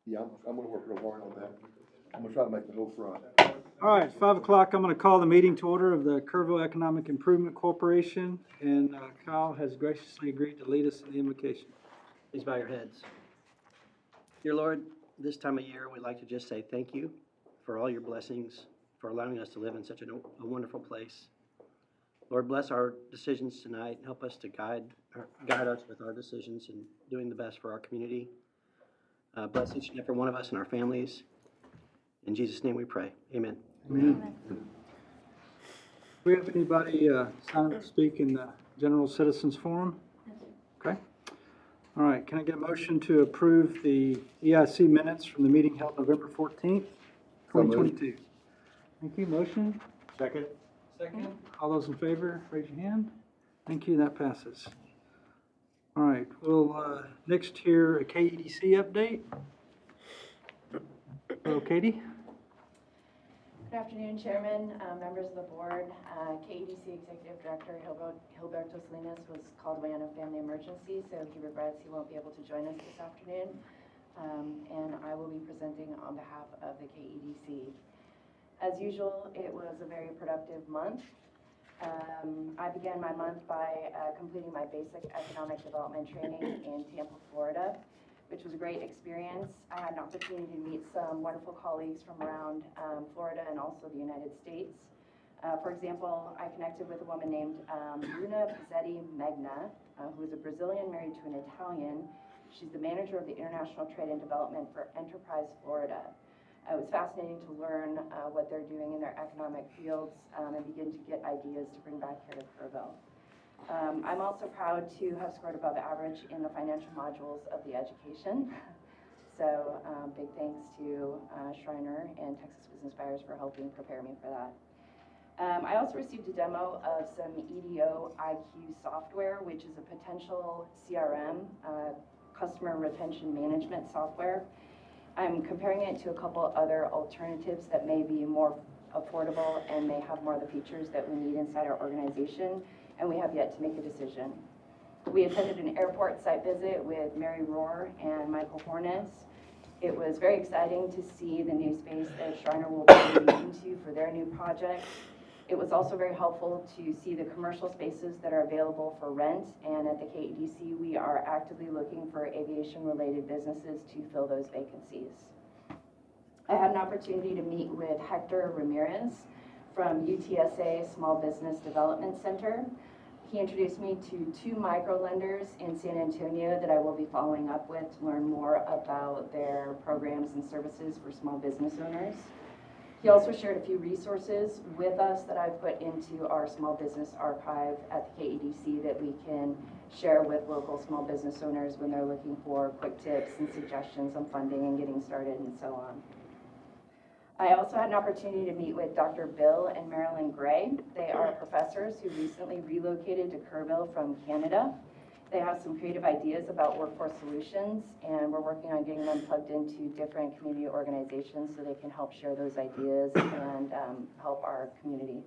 Yeah, I'm gonna work real hard on that. I'm gonna try to make the whole front. All right, 5 o'clock, I'm going to call the meeting to order of the Kerrville Economic Improvement Corporation, and Kyle has graciously agreed to lead us in the invocation. Please bow your heads. Dear Lord, this time of year, we'd like to just say thank you for all your blessings, for allowing us to live in such a wonderful place. Lord, bless our decisions tonight and help us to guide us with our decisions and doing the best for our community. Bless each and every one of us and our families. In Jesus' name we pray. Amen. Amen. Do we have anybody sign up to speak in the General Citizens Forum? Okay. All right, can I get a motion to approve the EIC minutes from the meeting held November 14th, 2022? Thank you. Motion? Second. Second. All those in favor, raise your hand. Thank you, that passes. All right, we'll next hear a KEDC update. Hello, Katie. Good afternoon, Chairman, members of the board. KEDC Executive Director Gilberto Salinas was called away on a family emergency, so he regrets he won't be able to join us this afternoon. And I will be presenting on behalf of the KEDC. As usual, it was a very productive month. I began my month by completing my basic economic development training in Tampa, Florida, which was a great experience. I had an opportunity to meet some wonderful colleagues from around Florida and also the United States. For example, I connected with a woman named Bruna Pizzetti Megna, who is a Brazilian married to an Italian. She's the manager of the International Trade and Development for Enterprise Florida. It was fascinating to learn what they're doing in their economic fields and begin to get ideas to bring back here to Kerrville. I'm also proud to have scored above average in the financial modules of the education. So big thanks to Schreiner and Texas Business Buyers for helping prepare me for that. I also received a demo of some EDO IQ software, which is a potential CRM, customer retention management software. I'm comparing it to a couple other alternatives that may be more affordable and may have more of the features that we need inside our organization, and we have yet to make a decision. We attended an airport site visit with Mary Rohr and Michael Hornis. It was very exciting to see the new space that Schreiner will be moving into for their new project. It was also very helpful to see the commercial spaces that are available for rent, and at the KEDC, we are actively looking for aviation-related businesses to fill those vacancies. I had an opportunity to meet with Hector Ramirez from UTSA Small Business Development Center. He introduced me to 2 micro lenders in San Antonio that I will be following up with to learn more about their programs and services for small business owners. He also shared a few resources with us that I've put into our small business archive at the KEDC that we can share with local small business owners when they're looking for quick tips and suggestions on funding and getting started and so on. I also had an opportunity to meet with Dr. Bill and Marilyn Gray. They are professors who recently relocated to Kerrville from Canada. They have some creative ideas about workforce solutions, and we're working on getting them plugged into different community organizations so they can help share those ideas and help our community.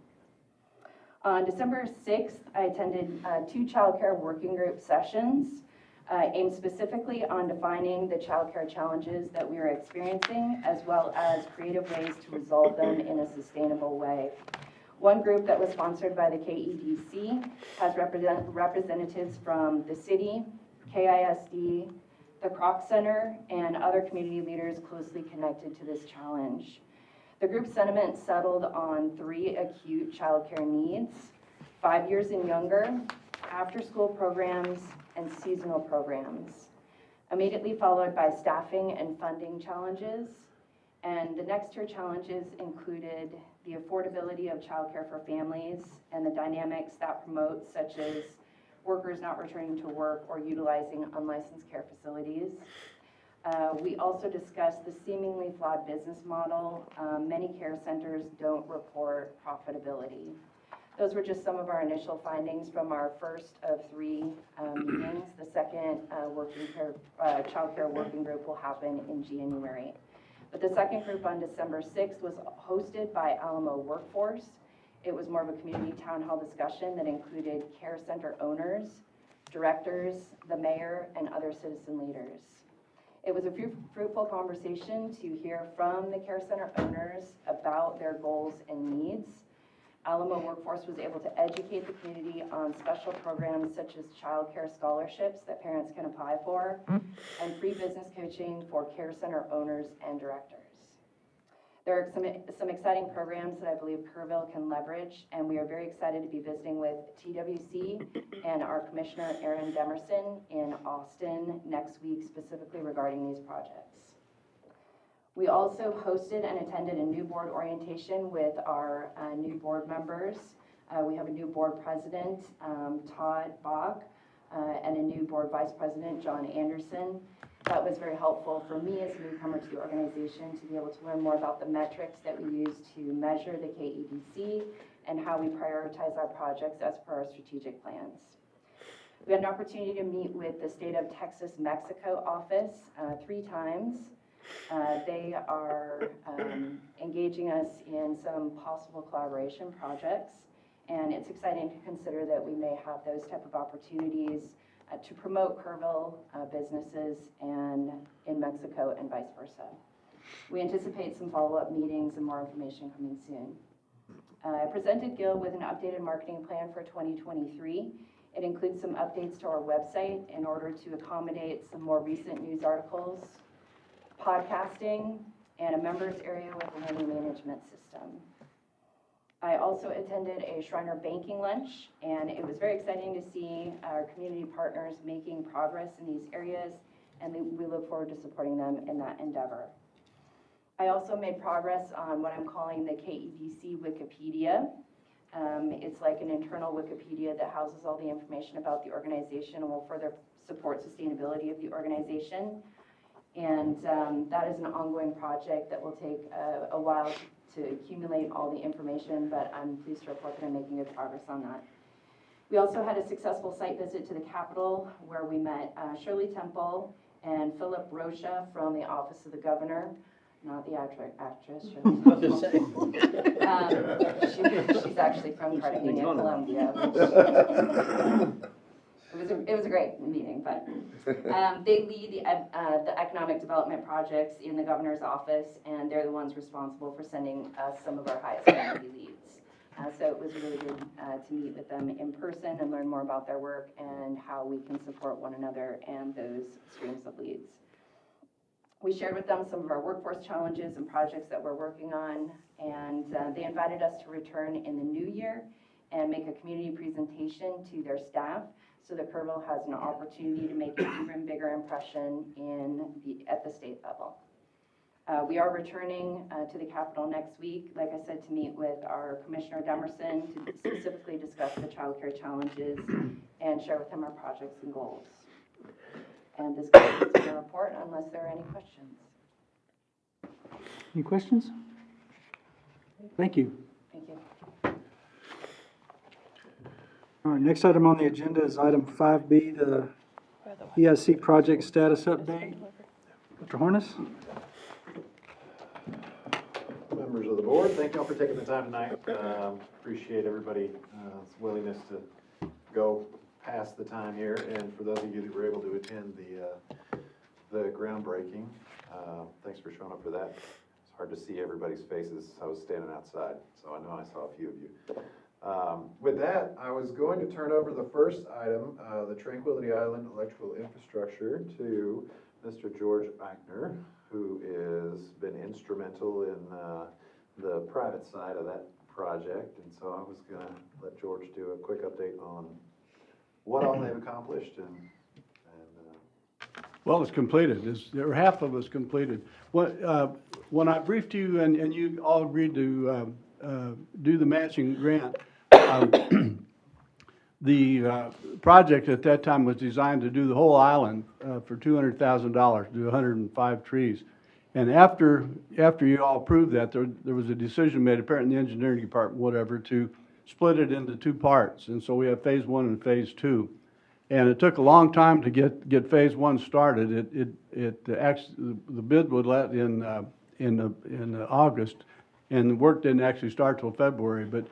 On December 6th, I attended 2 child care working group sessions aimed specifically on defining the child care challenges that we are experiencing, as well as creative ways to resolve them in a sustainable way. One group that was sponsored by the KEDC has representatives from the city, KISD, the Kroc Center, and other community leaders closely connected to this challenge. The group sentiment settled on 3 acute child care needs: 5 years and younger, after-school programs, and seasonal programs, immediately followed by staffing and funding challenges. And the next tier challenges included the affordability of childcare for families and the dynamics that promote, such as workers not returning to work or utilizing unlicensed care facilities. We also discussed the seemingly flawed business model. Many care centers don't report profitability. Those were just some of our initial findings from our first of 3 meetings. The second child care working group will happen in January. But the second group on December 6th was hosted by Alamo Workforce. It was more of a community town hall discussion that included care center owners, directors, the mayor, and other citizen leaders. It was a fruitful conversation to hear from the Care Center owners about their goals and needs. Alamo Workforce was able to educate the community on special programs such as child care scholarships that parents can apply for, and free business coaching for Care Center owners and directors. There are some exciting programs that I believe Kerrville can leverage, and we are very excited to be visiting with TWC and our Commissioner, Aaron Demerson, in Austin next week, specifically regarding these projects. We also hosted and attended a new board orientation with our new board members. We have a new board president, Todd Bach, and a new board vice president, John Anderson. That was very helpful for me as a newcomer to the organization to be able to learn more about the metrics that we use to measure the KEDC and how we prioritize our projects as per our strategic plans. We had an opportunity to meet with the State of Texas Mexico office 3 times. They are engaging us in some possible collaboration projects, and it's exciting to consider that we may have those type of opportunities to promote Kerrville businesses and in Mexico and vice versa. We anticipate some follow-up meetings and more information coming soon. I presented Gil with an updated marketing plan for 2023. It includes some updates to our website in order to accommodate some more recent news articles, podcasting, and a members area with a learning management system. I also attended a Shriner banking lunch, and it was very exciting to see our community partners making progress in these areas, and we look forward to supporting them in that endeavor. I also made progress on what I'm calling the KEDC Wikipedia. It's like an internal Wikipedia that houses all the information about the organization and will further support sustainability of the organization. And that is an ongoing project that will take a while to accumulate all the information, but I'm pleased to report that I'm making good progress on that. We also had a successful site visit to the Capitol where we met Shirley Temple and Philip Rocha from the Office of the Governor, not the actress, Shirley Temple. She's actually from Cartagena, Colombia. It was a great meeting, but they lead the economic development projects in the governor's office, and they're the ones responsible for sending us some of our highest priority leads. So it was really good to meet with them in person and learn more about their work and how we can support one another and those streams of leads. We shared with them some of our workforce challenges and projects that we're working on, and they invited us to return in the new year and make a community presentation to their staff, so that Kerrville has an opportunity to make an even bigger impression at the state level. We are returning to the Capitol next week, like I said, to meet with our Commissioner Demerson to specifically discuss the child care challenges and share with him our projects and goals. And this concludes my report, unless there are any questions. Any questions? Thank you. Thank you. All right, next item on the agenda is item 5B, the EIC project status update. Dr. Harness? Members of the board, thank you all for taking the time tonight. Appreciate everybody's willingness to go past the time here, and for those of you that were able to attend the groundbreaking, thanks for showing up for that. It's hard to see everybody's faces. I was standing outside, so I know I saw a few of you. With that, I was going to turn over the first item, the Tranquility Island electrical infrastructure, to Mr. George Eichner, who has been instrumental in the private side of that project. And so I was going to let George do a quick update on what all they've accomplished. Well, it's completed. Half of it's completed. When I briefed you and you all agreed to do the matching grant, the project at that time was designed to do the whole island for $200,000, do 105 trees. And after you all approved that, there was a decision made, apparently in the engineering department, whatever, to split it into 2 parts. And so we have phase 1 and phase 2. And it took a long time to get phase 1 started. Actually, the bid would let in August, and the work didn't actually start till February. But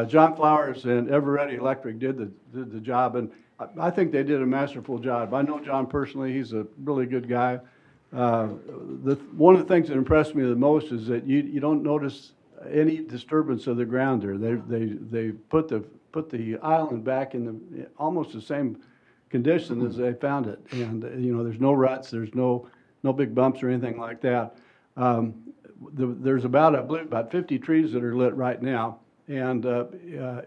John Flowers and Eveready Electric did the job, and I think they did a masterful job. I know John personally; he's a really good guy. One of the things that impressed me the most is that you don't notice any disturbance of the ground there. They put the island back in the, almost the same condition as they found it. And, there's no ruts, there's no big bumps or anything like that. There's I believe about 50 trees that are lit right now. And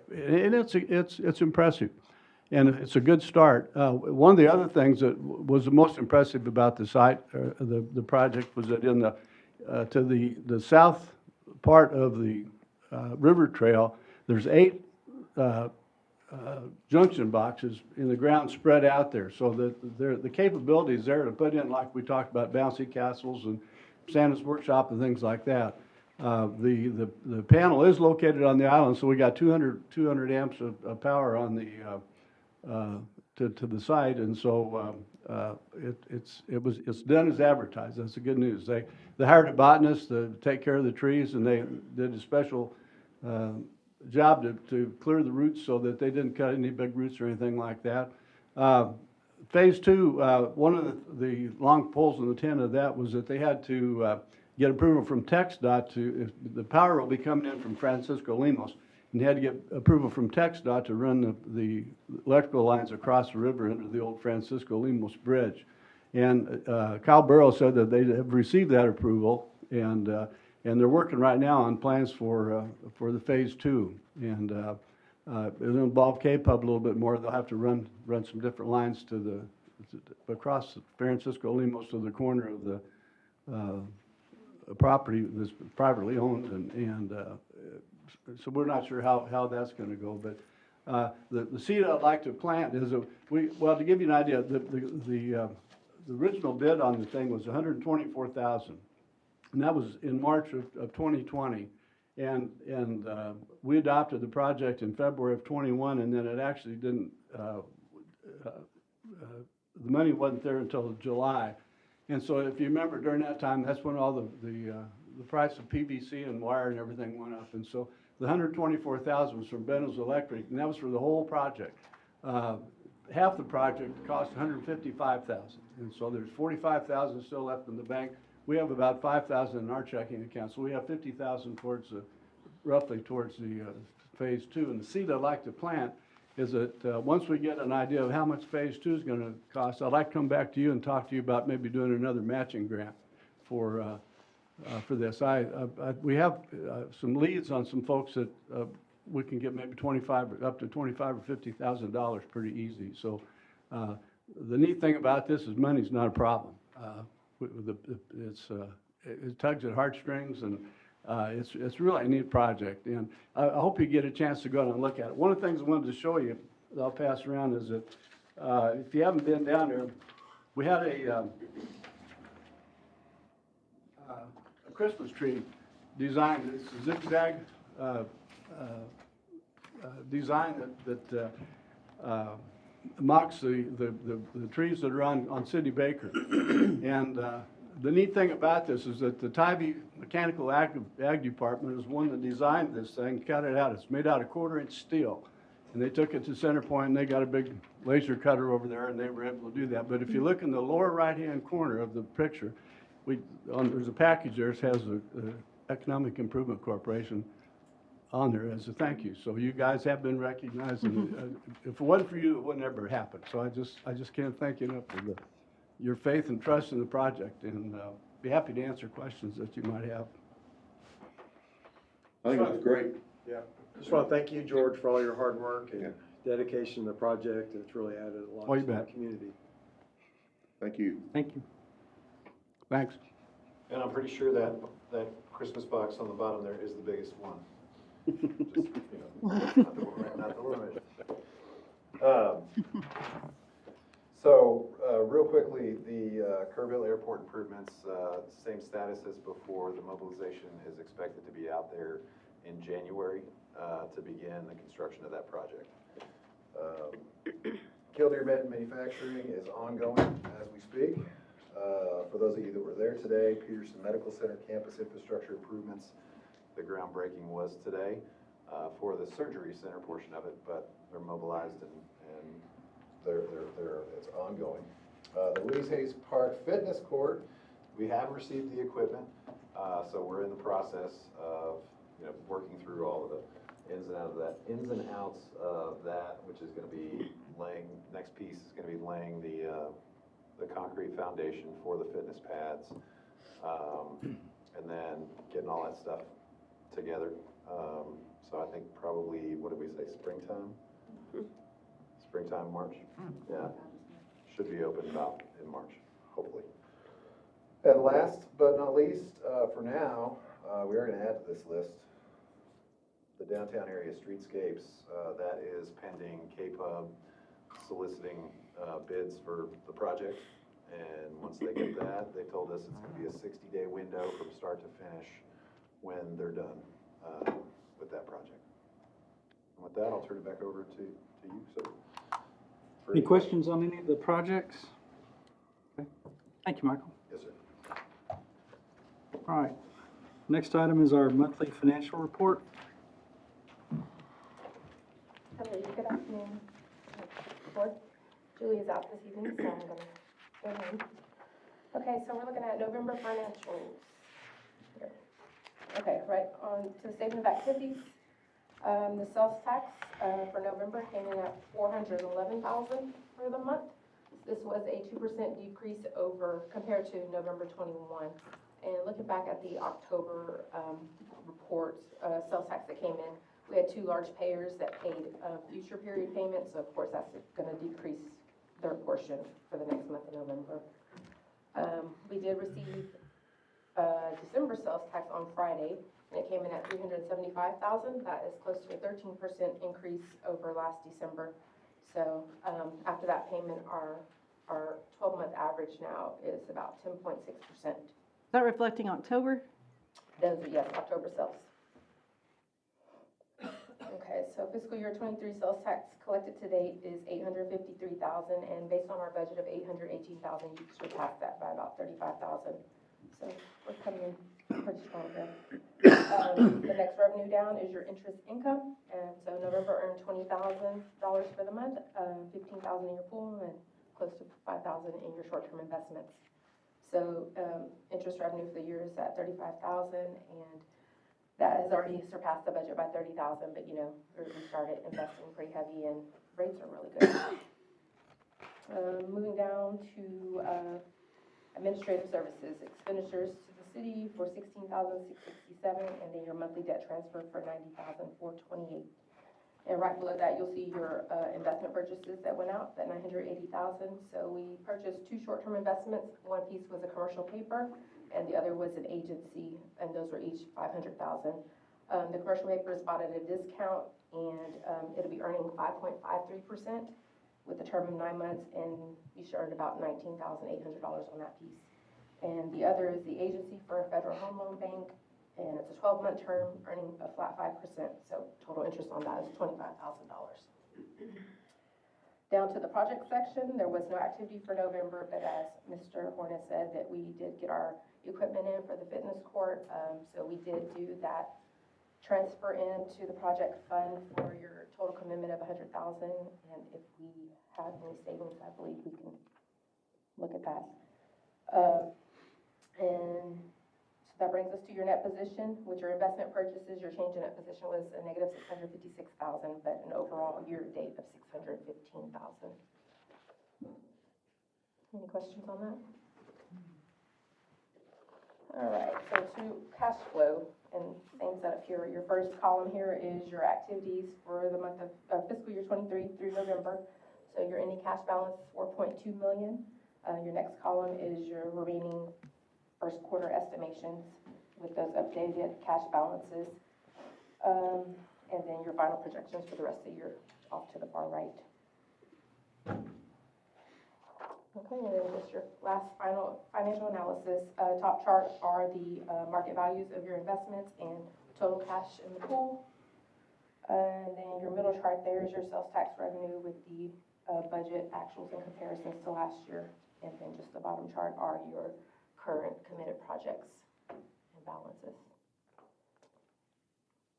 it's impressive. And it's a good start. One of the other things that was the most impressive about the site, the project, was that in to the south part of the river trail, there's 8 junction boxes in the ground spread out there. So the capability is there to put in, like we talked about, bouncy castles and Santa's workshop and things like that. The panel is located on the island, so we got 200 amps of power on the to the site, and so it's done as advertised. That's the good news. They hired a botanist to take care of the trees, and they did a special job to clear the roots so that they didn't cut any big roots or anything like that. Phase 2, one of the long poles in the tent of that was that they had to get approval from TxDOT the power will be coming in from Francisco Lemos, and they had to get approval from TxDOT to run the electrical lines across the river into the old Francisco Lemos Bridge. And Kyle Burrow said that they have received that approval, and they're working right now on plans for the Phase 2. And it'll involve K-Pub a little bit more. They'll have to run some different lines across Francisco Lemos to the corner of the property that's privately owned, and so we're not sure how that's going to go. But the seed I'd like to plant is well, to give you an idea, the original bid on the thing was $124,000, and that was in March of 2020, and we adopted the project in February of 21, and then it actually didn't. The money wasn't there until July. And so if you remember, during that time, that's when all the price of PVC and wire and everything went up. And so the $124,000 was from Benno's Electric, and that was for the whole project. Half the project cost $155,000, and so there's $45,000 still left in the bank. We have about $5,000 in our checking account, so we have $50,000 roughly towards the Phase 2. And the seed I'd like to plant is that once we get an idea of how much Phase 2 is going to cost, I'd like to come back to you and talk to you about maybe doing another matching grant for this. We have some leads on some folks that we can get maybe up to $25,000 or $50,000 pretty easy. So the neat thing about this is money's not a problem. It tugs at heartstrings, and it's really a neat project, and I hope you get a chance to go out and look at it. One of the things I wanted to show you that I'll pass around is that if you haven't been down there, we had a Christmas tree designed. It's a zigzag design that mocks the trees that are on Sidney Baker. And the neat thing about this is that the Tybee Mechanical Ag Department is one that designed this thing, cut it out. It's made out of 1/4-inch steel. And they took it to Centerpoint, and they got a big laser cutter over there, and they were able to do that. But if you look in the lower right-hand corner of the picture, there's a package there that has the Economic Improvement Corporation on there as a thank you. So you guys have been recognized, and if it wasn't for you, it would never happen. So I just can't thank you enough for your faith and trust in the project, and be happy to answer questions that you might have. I think that's great. Yeah, just want to thank you, George, for all your hard work and dedication to the project. It's really added a lot Oh, you to the bet. community. Thank you. Thank you. Thanks. And I'm pretty sure that Christmas box on the bottom there is the biggest one. Just, not the limit. So, real quickly, the Kerrville Airport improvements, same status as before. The mobilization is expected to be out there in January to begin the construction of that project. Killdeer Manufacturing is ongoing as we speak. For those of you that were there today, Peterson Medical Center campus infrastructure improvements, the groundbreaking was today for the surgery center portion of it, but they're mobilized and it's ongoing. The Louise Hayes Park Fitness Court we have received the equipment, so we're in the process of, working through all of the ins and outs of that, which is gonna be next piece is gonna be laying the concrete foundation for the fitness pads, and then getting all that stuff together. So I think probably, what did we say, springtime? Springtime, March? Yeah, should be open about in March, hopefully. And last but not least, for now, we are gonna add to this list the downtown area streetscapes. That is pending KPUB soliciting bids for the project. And once they get that, they told us it's gonna be a 60-day window from start to finish when they're done with that project. And with that, I'll turn it back over to you, sir. for Any questions on any of the projects? Okay. Thank you, Michael. Yes, sir. All right. Next item is our monthly financial report. Hello, good afternoon, board. Julie is out this evening, so I'm gonna go in. Okay, so we're looking at November financials. Here. Okay, right on to the statement of activities. The sales tax, for November came in at $411,000 for the month. This was a 2% decrease compared to November 21. And looking back at the October, report, sales tax that came in, we had two large payers that paid future period payments, so of course that's going to decrease their portion for the next month of November. We did receive December sales tax on Friday, and it came in at $375,000. That is close to a 13% increase over last December. So after that payment, our 12-month average now is about 10.6%. Is that reflecting October? Those are, yes, October sales. Okay, so fiscal year 23 sales tax collected to date is $853,000, and based on our budget of $818,000, you surpassed that by about $35,000. So we're coming in pretty strong there. The next revenue down is your interest income, and so November earned $20,000 for the month, $15,000 in your pool, and close to $5,000 in your short-term investments. So interest revenue for the year is at $35,000, and that has already surpassed the budget by $30,000, but we started investing pretty heavy and rates are really good. Moving down to administrative services, expenditures to the city for $16,667, and then your monthly debt transfer for $90,428. And right below that, you'll see your investment purchases that went out, that $980,000. So we purchased two short-term investments. One piece was a commercial paper, and the other was an agency, and those were each $500,000. The commercial paper is bought at a discount, and it'll be earning 5.53% with a term of 9 months, and you should earn about $19,800 on that piece. And the other is the agency for a Federal Home Loan Bank, and it's a 12-month term, earning a flat 5%. So total interest on that is $25,000. Down to the project section, there was no activity for November, but as Mr. Horner said, that we did get our equipment in for the fitness court. So we did do that transfer into the project fund for your total commitment of $100,000. And if we have any savings, I believe we can look at that. And so that brings us to your net position. With your investment purchases, your change in net position was a negative $656,000, but an overall year-to-date of $615,000. Any questions on that? All right, so to cash flow and same setup here. Your first column here is your activities for the month of fiscal year 23 through November. So your ending cash balance is $4.2 million. Your next column is your remaining first quarter estimations with those updated cash balances. And then your final projections for the rest of the year off to the far right. Okay, and then just your last final financial analysis. Top chart are the market values of your investments and total cash in the pool. And then your middle chart there is your sales tax revenue with the budget actuals and comparisons to last year. And then just the bottom chart are your current committed projects and balances.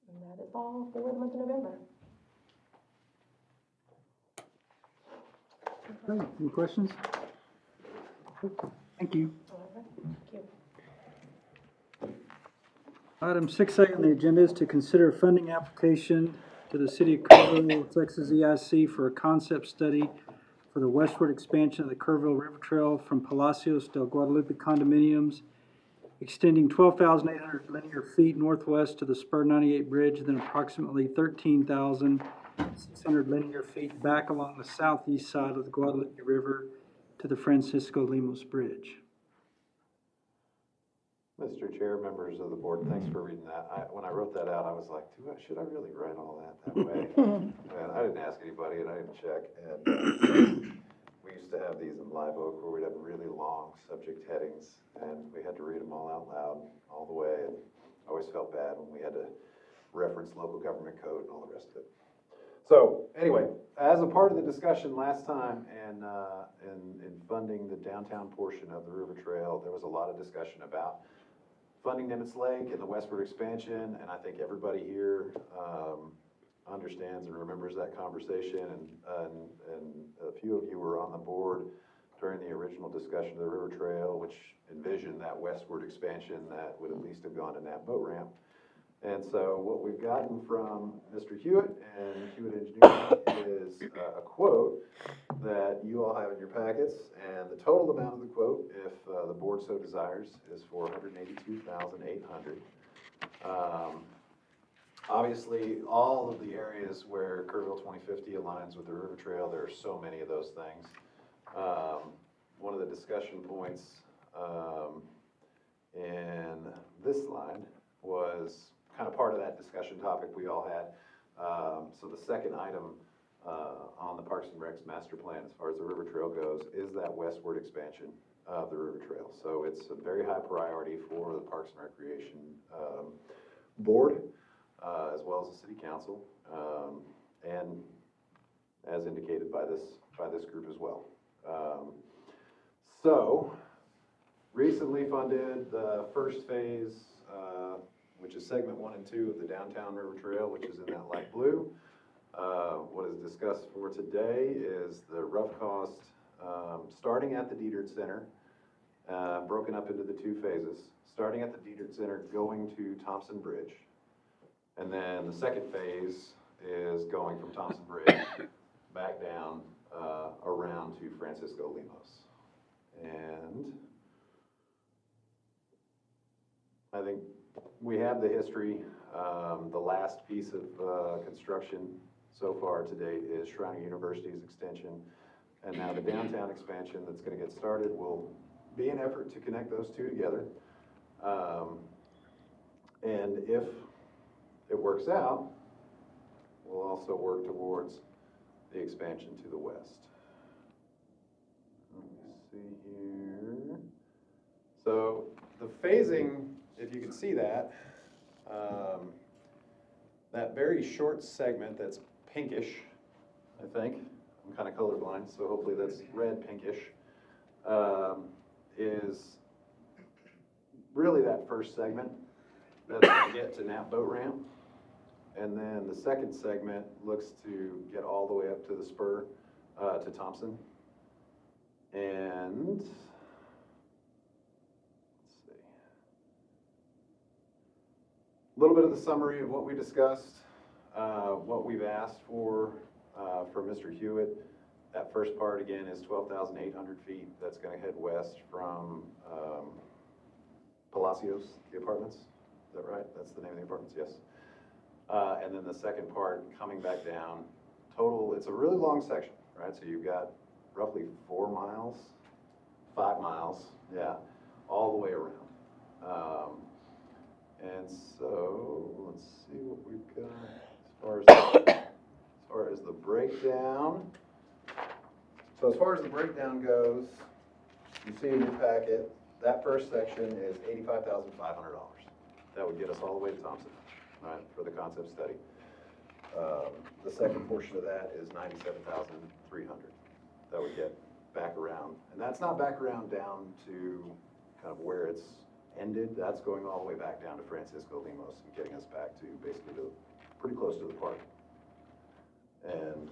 And that is all for the month of November. Okay, any questions? Thank you. All right, thank you. Item 6A on the agenda is to consider funding application to the City of Kerrville, Texas EIC for a concept study for the westward expansion of the Kerrville River Trail from Palacios del Guadalupe condominiums, extending 12,800 linear feet northwest to the Spur 98 Bridge, then approximately 13,600 linear feet back along the southeast side of the Guadalupe River to the Francisco Lemos Bridge. Mr. Chair, members of the board, thanks for reading that. When I wrote that out, I was like, should I really write all that way? And I didn't ask anybody, and I didn't check. And we used to have these in Live Oak where we'd have really long subject headings, and we had to read them all out loud all the way. And I always felt bad when we had to reference local government code and all the rest of it. So anyway, as a part of the discussion last time and in funding the downtown portion of the River Trail, there was a lot of discussion about funding Nimitz Lake and the westward expansion, and I think everybody here understands and remembers that conversation, and a few of you were on the board during the original discussion of the River Trail, which envisioned that westward expansion that would at least have gone to Nap Boat Ramp. And so what we've gotten from Mr. Hewitt and Hewitt Engineering is a quote that you all have in your packets, and the total amount of the quote, if the board so desires, is for $182,800. Obviously, all of the areas where Kerrville 2050 aligns with the River Trail, there are so many of those things. One of the discussion points in this slide was kind of part of that discussion topic we all had. So the second item on the Parks and Recs master plan as far as the River Trail goes is that westward expansion of the River Trail. So it's a very high priority for the Parks and Recreation Board as well as the City Council, and as indicated by this group as well. So recently funded the first phase, which is segment 1 and 2 of the downtown River Trail, which is in that light blue. What is discussed for today is the rough cost, starting at the Diedert Center, broken up into the 2 phases, starting at the Diedert Center, going to Thompson Bridge. And then the second phase is going from Thompson Bridge back down around to Francisco Lemos. And I think we have the history. The last piece of construction so far to date is Schreiner University's extension. And now the downtown expansion that's going to get started will be an effort to connect those two together. And if it works out, we'll also work towards the expansion to the west. Let me see here. So the phasing, if you can see that, that very short segment that's pinkish, I think, I'm kind of colorblind, so hopefully that's red pinkish, is really that first segment that's going to get to Nap Boat Ramp. And then the second segment looks to get all the way up to the spur to Thompson. And let's see. A little bit of the summary of what we discussed, what we've asked for from Mr. Hewitt. That first part, again, is 12,800 feet. That's going to head west from Palacios, the apartments. Is that right? That's the name of the apartments, yes. And then the second part, coming back down, total, it's a really long section, right? So you've got roughly 4 miles, 5 miles, yeah, all the way around. And so, let's see what we've got as far as the breakdown. So as far as the breakdown goes, you see in your packet, that first section is $85,500. That would get us all the way to Thompson, right, for the concept study. The second portion of that is $97,300. That would get back around, and that's not back around down to kind of where it's ended. That's going all the way back down to Francisco Lemos and getting us back to basically pretty close to the park. And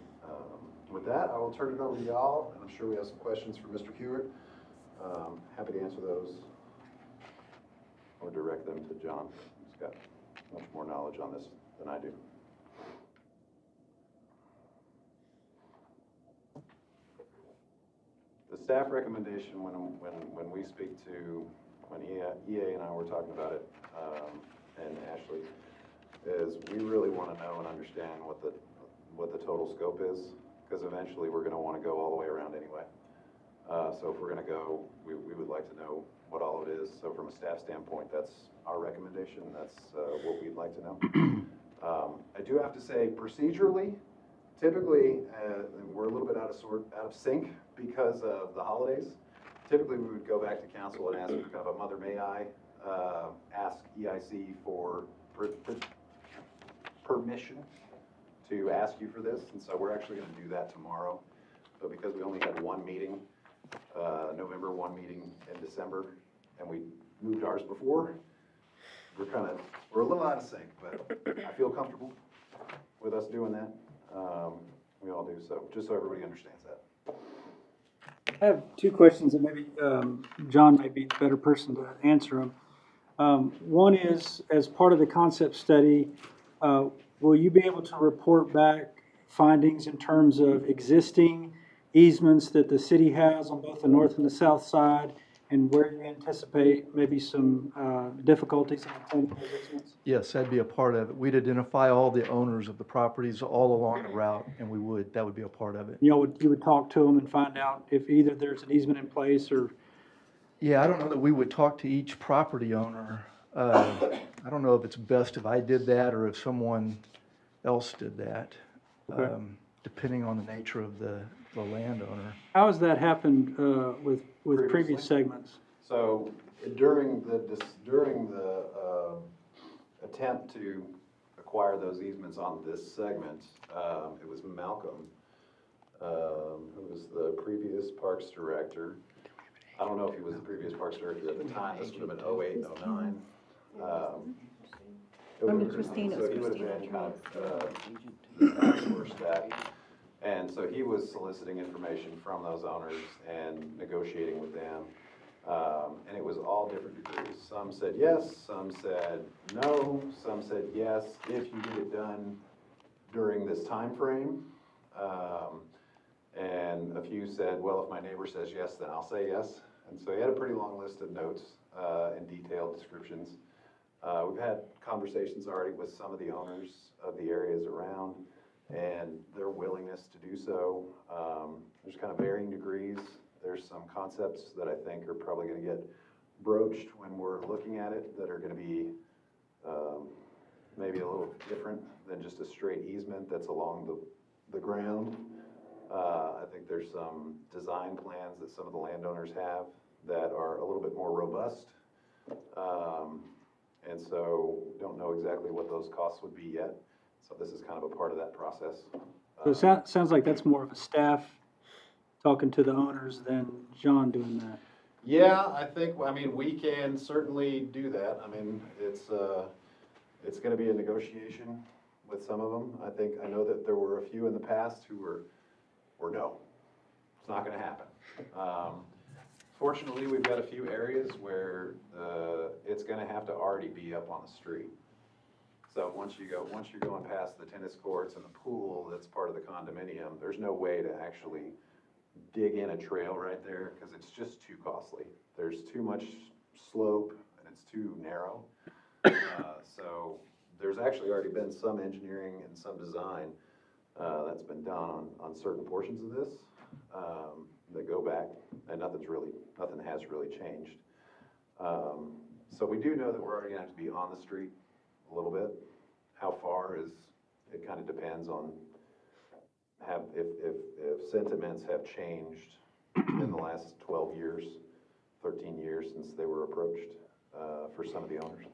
with that, I will turn it over to y'all, and I'm sure we have some questions for Mr. Hewitt. Happy to answer those or direct them to John. got much more knowledge on this than I do. The staff recommendation, when we speak to, when EA and I were talking about it, and Ashley, is we really want to know and understand what the total scope is, because eventually we're going to want to go all the way around anyway. So if we're going to go, we would like to know what all it is. So from a staff standpoint, that's our recommendation. That's what we'd like to know. I do have to say, procedurally, typically, we're a little bit out of sync because of the holidays. Typically, we would go back to council and ask for kind of a mother may I, ask EIC for permission to ask you for this. And so we're actually going to do that tomorrow. But because we only had one meeting, November, one meeting in December, and we moved ours before, we're a little out of sync, but I feel comfortable with us doing that. We all do, so just so everybody understands that. I have two questions that maybe John might be the better person to answer them. One is, as part of the concept study, will you be able to report back findings in terms of existing easements that the city has on both the north and the south side, and where you anticipate maybe some difficulties in obtaining those easements? Yes, that'd be a part of it. We'd identify all the owners of the properties all along the route, and that would be a part of it. You would talk to them and find out if either there's an easement in place or... Yeah, I don't know that we would talk to each property owner. I don't know if it's best if I did that or if someone else did that, Okay. Depending on the nature of the landowner. How has that happened with previous Previously? segments? So during the attempt to acquire those easements on this segment, it was Malcolm, who was the previous Parks Director. I don't know if he was the previous Parks Director at the time. This would have been 08, 09. Christina. So he would have been kind of sourced that. And so he was soliciting information from those owners and negotiating with them. And it was all different degrees. Some said yes, some said no, some said yes, if you get it done during this time frame. And a few said, well, if my neighbor says yes, then I'll say yes. And so he had a pretty long list of notes and detailed descriptions. We've had conversations already with some of the owners of the areas around and their willingness to do so. There's kind of varying degrees. There's some concepts that I think are probably going to get broached when we're looking at it that are going to be maybe a little different than just a straight easement that's along the ground. I think there's some design plans that some of the landowners have that are a little bit more robust. And so don't know exactly what those costs would be yet. So this is kind of a part of that process. So it sounds like that's more of a staff talking to the owners than John doing that. Yeah, I mean, we can certainly do that. I mean, it's gonna be a negotiation with some of them. I know that there were a few in the past who were no, it's not gonna happen. Fortunately, we've got a few areas where it's gonna have to already be up on the street. So once you're going past the tennis courts and the pool that's part of the condominium, there's no way to actually dig in a trail right there because it's just too costly. There's too much slope and it's too narrow. So there's actually already been some engineering and some design that's been done on certain portions of this that go back, and nothing has really changed. So we do know that we're already gonna have to be on the street a little bit. How far it kind of depends on if sentiments have changed in the last 12 years, 13 years since they were approached for some of the owners.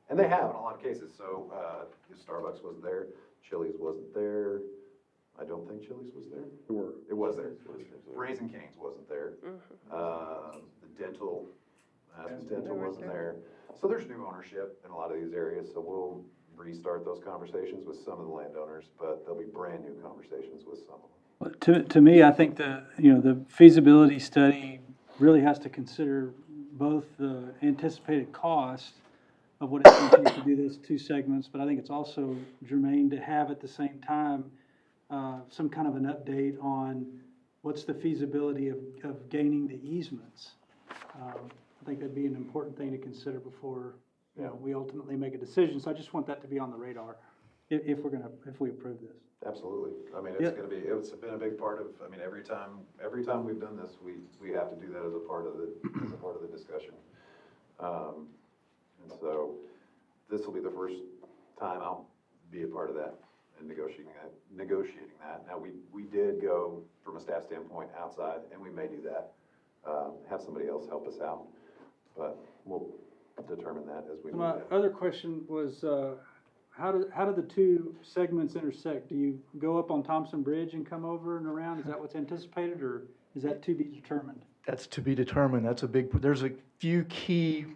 And they have in a lot of cases. So Starbucks wasn't there, Chili's wasn't there. I don't think Chili's was there. It was there. Raising Cane's wasn't there. The dental, dental wasn't there. So there's new ownership in a lot of these areas. So we'll restart those conversations with some of the landowners, but there'll be brand new conversations with some of them. To me, I think the feasibility study really has to consider both the anticipated cost of what it's going to take to do those two segments, but I think it's also germane to have at the same time some kind of an update on what's the feasibility of gaining the easements. I think that'd be an important thing to consider before, we ultimately make a decision. So I just want that to be on the radar if we approve this. Absolutely. I mean, Yeah. it's been a big part of, I mean, every time we've done this, we have to do that as a part of the discussion. And so this will be the first time I'll be a part of that and negotiating that. Now, we did go from a staff standpoint outside, and we may do that, have somebody else help us out, but we'll determine that as we move My in. other question was, how do the two segments intersect? Do you go up on Thompson Bridge and come over and around? Is that what's anticipated, or is that to be determined? That's to be determined. There's a few key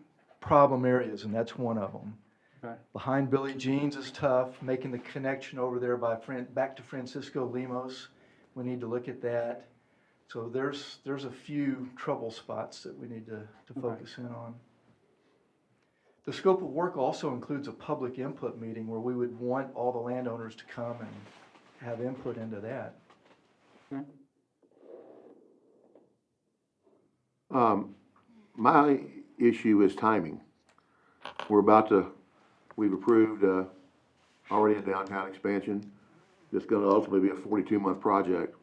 problem areas, and that's one of them. Okay. Behind Billy Jean's is tough, making the connection over there back to Francisco Lemos. We need to look at that. So there's a few trouble spots that we need to focus in on. The scope of work also includes a public input meeting where we would want all the landowners to come and have input into that. Okay. My issue is timing. We've approved, already a downtown expansion. It's gonna ultimately be a 42-month project,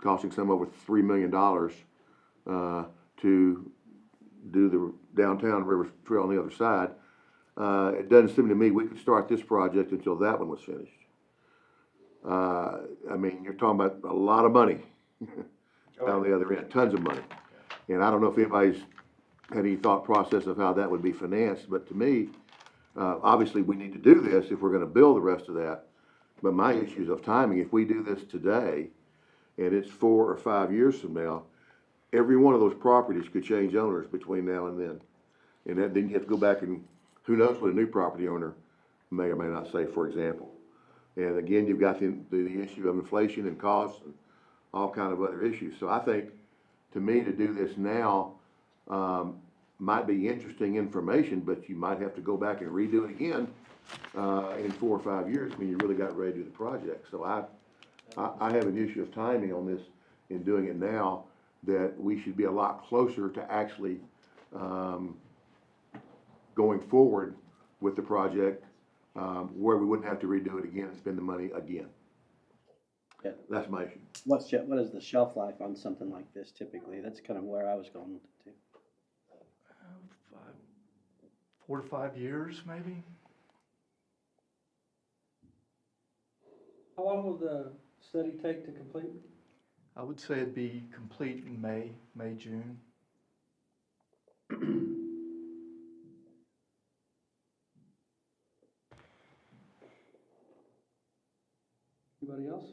costing some over $3 million, to do the downtown River Trail on the other side. It doesn't seem to me we could start this project until that one was finished. I mean, you're talking about a lot of money on the other end, tons of money. And I don't know if anybody's had any thought process of how that would be financed, but to me, obviously we need to do this if we're gonna build the rest of that. But my issues of timing, if we do this today, and it's 4 or 5 years from now, every one of those properties could change owners between now and then. And then you have to go back and, who knows what a new property owner may or may not say, for example. And again, you've got the issue of inflation and costs and all kind of other issues. So I think, to me, to do this now, might be interesting information, but you might have to go back and redo it again, in 4 or 5 years when you really got ready to do the project. So I have an issue of timing on this in doing it now, that we should be a lot closer to actually, going forward with the project, where we wouldn't have to redo it again and spend the money again. Yeah. That's my issue. What is the shelf life on something like this typically? That's kind of where I was going with it too. 4 to 5 years, maybe? How long will the study take to complete? I would say it'd be complete in May, June. Anybody else?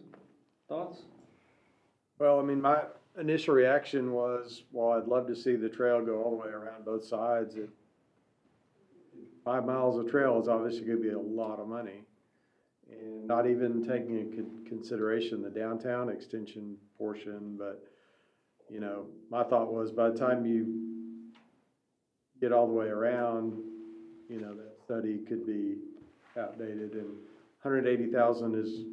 Thoughts? Well, I mean, my initial reaction was, well, I'd love to see the trail go all the way around both sides. 5 miles of trail is obviously gonna be a lot of money. And not even taking into consideration the downtown extension portion, but, you know, my thought was by the time you get all the way around, you know, that study could be outdated, and 180,000 is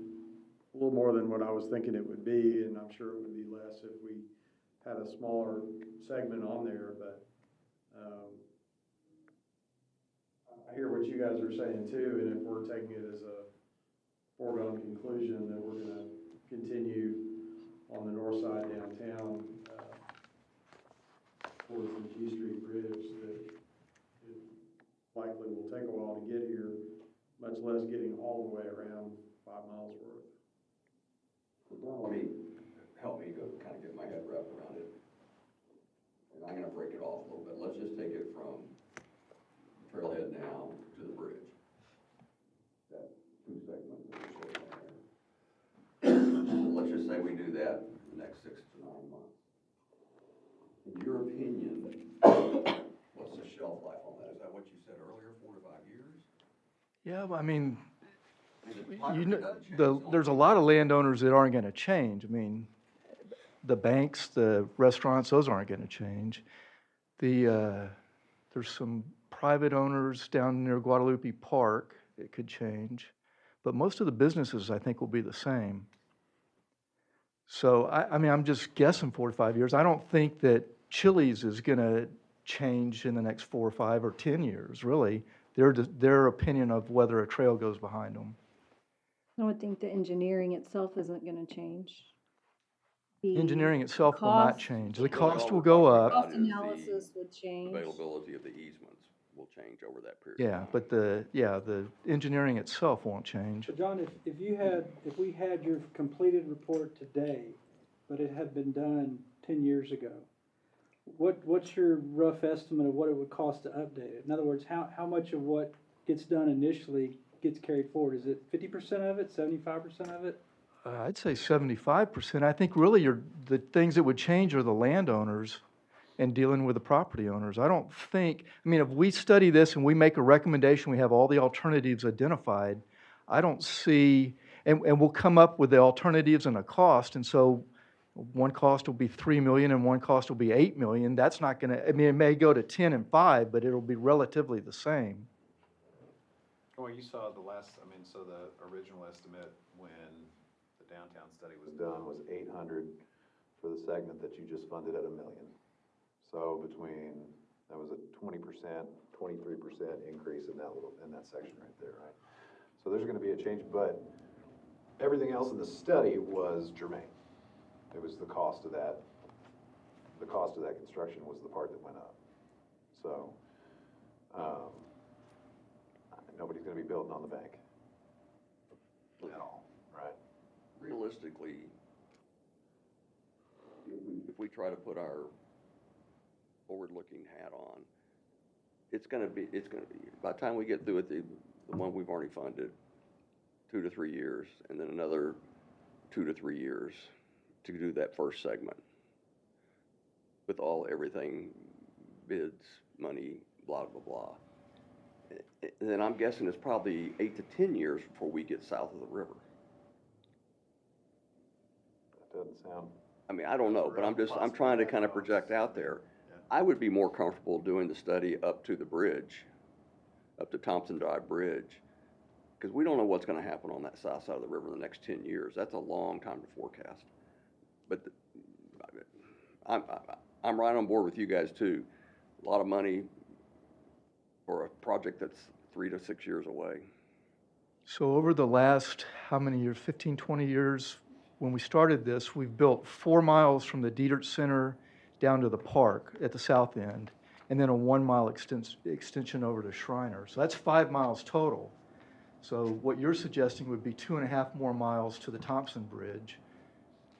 a little more than what I was thinking it would be, and I'm sure it would be less if we had a smaller segment on there, but, I hear what you guys are saying too, and if we're taking it as a foregone conclusion that we're gonna continue on the north side downtown, towards the G Street Bridge, that it likely will take a while to get here, much less getting all the way around 5 miles worth. Well, help me go kind of get my head wrapped around it. And I'm gonna break it off a little bit. Let's just take it from Trailhead now to the bridge. That 2 segments that we're showing there. Let's just say we do that in the next 6 to 9 months. In your opinion, what's the shelf life on that? Is that what you said earlier, 4 to 5 years? Yeah, I mean, You there's a lot of landowners that aren't gonna change. I mean, the banks, the restaurants, those aren't gonna change. There's some private owners down near Guadalupe Park, it could change. But most of the businesses, I think, will be the same. So, I mean, I'm just guessing 4 to 5 years. I don't think that Chili's is going to change in the next 4 or 5 or 10 years, really. Their opinion of whether a trail goes behind them. I would think the engineering itself isn't gonna change. The Engineering itself will not cost- change. The Really all cost we're will go talking up. about Cost is the analysis would change. Availability of the easements will change over that period. Yeah, but the engineering itself won't change. So John, if we had your completed report today, but it had been done 10 years ago, what's your rough estimate of what it would cost to update it? In other words, how much of what gets done initially gets carried forward? Is it 50% of it, 75% of it? I'd say 75%. I think really the things that would change are the landowners and dealing with the property owners. I don't think, I mean, if we study this and we make a recommendation, we have all the alternatives identified, I don't see, and we'll come up with the alternatives and a cost, and so one cost will be 3 million and one cost will be 8 million. That's not gonna, I mean, it may go to 10 and 5, but it'll be relatively the same. Well, you saw the last, I mean, so the original estimate when the downtown study was done was 800 for the segment that you just funded at $1 million. So that was a 20%, 23% increase in that section right there, right? So there's gonna be a change, but everything else in the study was germane. It was the cost of that construction was the part that went up. So, nobody's gonna be building on the bank at all, right? Realistically, if we try to put our forward-looking hat on, it's gonna be, by the time we get through with the one we've already funded, 2 to 3 years, and then another 2 to 3 years to do that first segment. With everything, bids, money, blah, blah, blah. And then I'm guessing it's probably 8 to 10 years before we get south of the river. That doesn't sound. I mean, I don't know, but I'm trying to kind of project out there. I would be more comfortable doing the study up to the bridge, up to Thompson Drive Bridge, because we don't know what's gonna happen on that south side of the river in the next 10 years. That's a long time to forecast. But I'm right on board with you guys too. A lot of money for a project that's 3 to 6 years away. So over the last, how many years, 15, 20 years, when we started this, we've built 4 miles from the Dietert Center down to the park at the south end, and then a 1 mile extension over to Shriner. So that's 5 miles total. So what you're suggesting would be 2.5 more miles to the Thompson Bridge,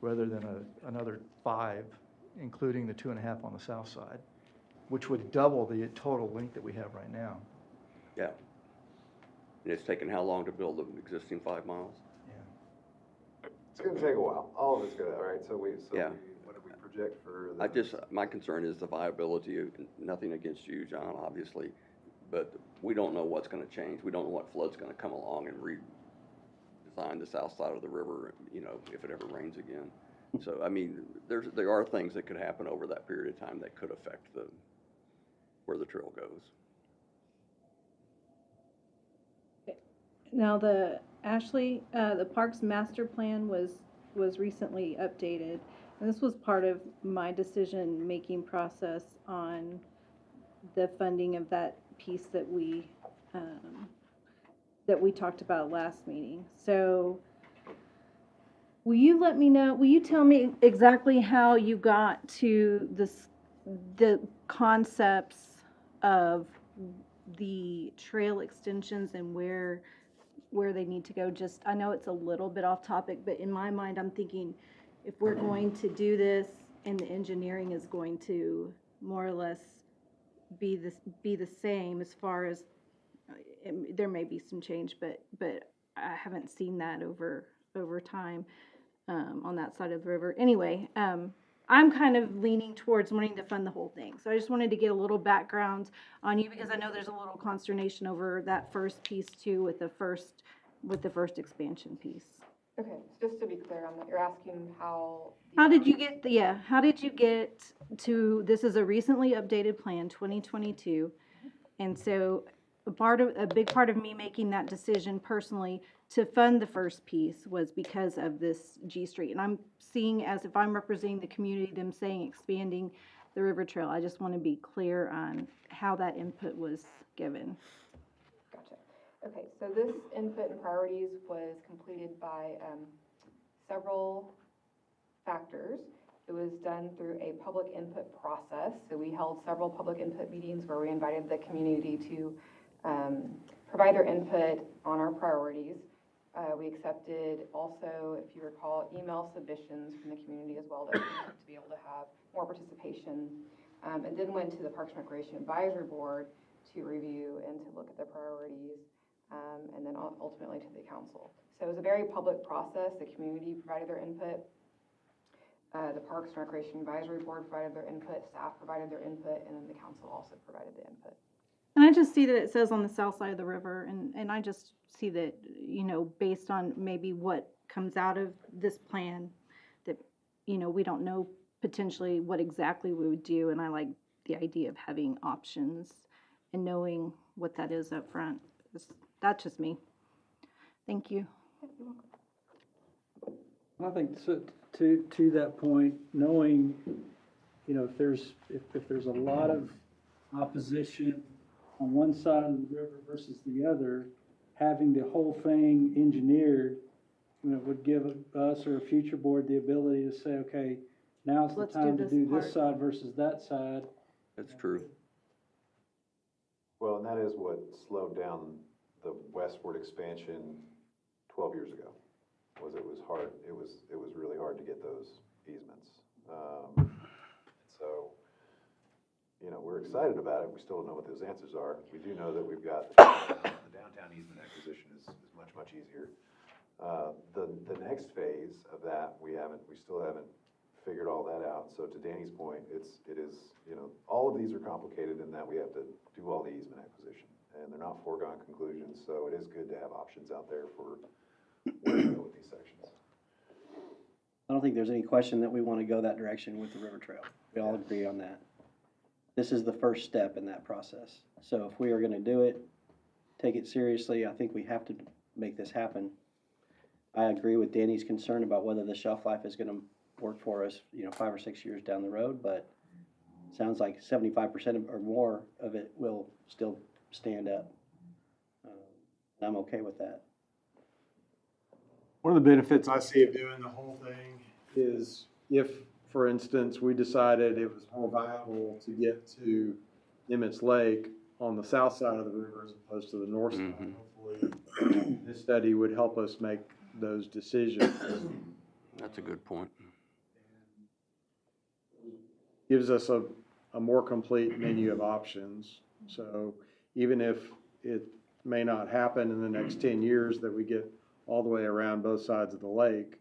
rather than another 5, including the 2.5 on the south side, which would double the total length that we have right now. Yeah. And it's taken how long to build the existing 5 miles? It's gonna take a while. All of it's gonna, all right, Yeah. what did we project for My concern is the viability of, nothing against you, John, obviously, but we don't know what's gonna change. We don't know what flood's gonna come along and redesign the south side of the river, if it ever rains again. So, I mean, there are things that could happen over that period of time that could affect where the trail goes. Now, the Parks Master Plan was recently updated. And this was part of my decision-making process on the funding of that piece that we talked about last meeting. So will you tell me exactly how you got to the concepts of the trail extensions and where they need to go? Just, I know it's a little bit off topic, but in my mind, I'm thinking if we're going to do this and the engineering is going to more or less be the same as far as, there may be some change, but I haven't seen that over time on that side of the river. Anyway, I'm kind of leaning towards wanting to fund the whole thing. So I just wanted to get a little background on you, because I know there's a little consternation over that first piece too, with the first expansion piece. Okay, so just to be clear on that, you're asking how. How did you get to, this is a recently updated plan, 2022, And so a big part of me making that decision personally to fund the first piece was because of this G Street. And I'm seeing, as if I'm representing the community, them saying expanding the river trail. I just want to be clear on how that input was given. Gotcha. Okay, so this input and priorities was completed by several factors. It was done through a public input process. So we held several public input meetings where we invited the community to provide their input on our priorities. We accepted also, if you recall, email submissions from the community as well to be able to have more participation. And then went to the Parks and Recreation Advisory Board to review and to look at the priorities, and then ultimately to the council. So it was a very public process. The community provided their input. The Parks and Recreation Advisory Board provided their input, staff provided their input, and then the council also provided the input. And I just see that it says on the south side of the river, and I just see that, you know, based on maybe what comes out of this plan, that, you know, we don't know potentially what exactly we would do, and I like the idea of having options and knowing what that is up front. That's just me. Thank you. I think so, to that point, knowing, you know, if there's a lot of opposition on one side of the river versus the other, having the whole thing engineered, you know, would give us or a future board the ability to say, okay, now's the Let's do time to this do part. this side versus that side. That's true. Well, and that is what slowed down the westward expansion 12 years ago, was it was hard, it was really hard to get those easements. So, you know, we're excited about it, we still don't know what those answers are. We do know that we've got, the downtown easement acquisition is much, much easier. The next phase of that, we still haven't figured all that out. So to Danny's point, it is, you know, all of these are complicated in that we have to do all the easement acquisition, and they're not foregone conclusions, so it is good to have options out there for where to go with these sections. I don't think there's any question that we want to go that direction with the river trail. We all agree on that. This is the first step in that process. So if we are going to do it, take it seriously, I think we have to make this happen. I agree with Danny's concern about whether the shelf life is going to work for us, you know, 5 or 6 years down the road, but it sounds like 75% or more of it will still stand up. And I'm okay with that. One of the benefits I see of doing the whole thing is if, for instance, we decided it was more viable to get to Emmets Lake on the south side of the river as opposed to the north side, hopefully this study would help us make those decisions. That's a good point. Gives us a more complete menu of options. So even if it may not happen in the next 10 years that we get all the way around both sides of the lake,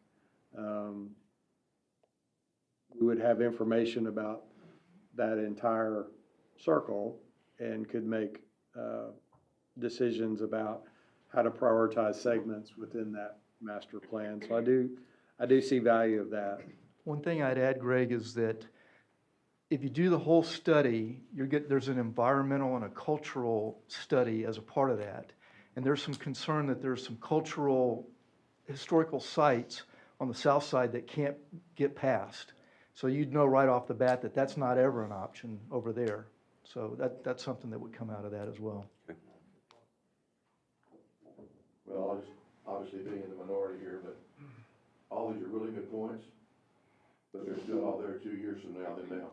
we would have information about that entire circle and could make decisions about how to prioritize segments within that master plan. So I do see value of that. One thing I'd add, Greg, is that if you do the whole study, there's an environmental and a cultural study as a part of that. And there's some concern that there's some historical sites on the south side that can't get passed. So you'd know right off the bat that that's not ever an option over there. So that's something that would come out of that as well. Well, I just, obviously being in the minority here, but all these are really good points, but they're still out there 2 years from now than now.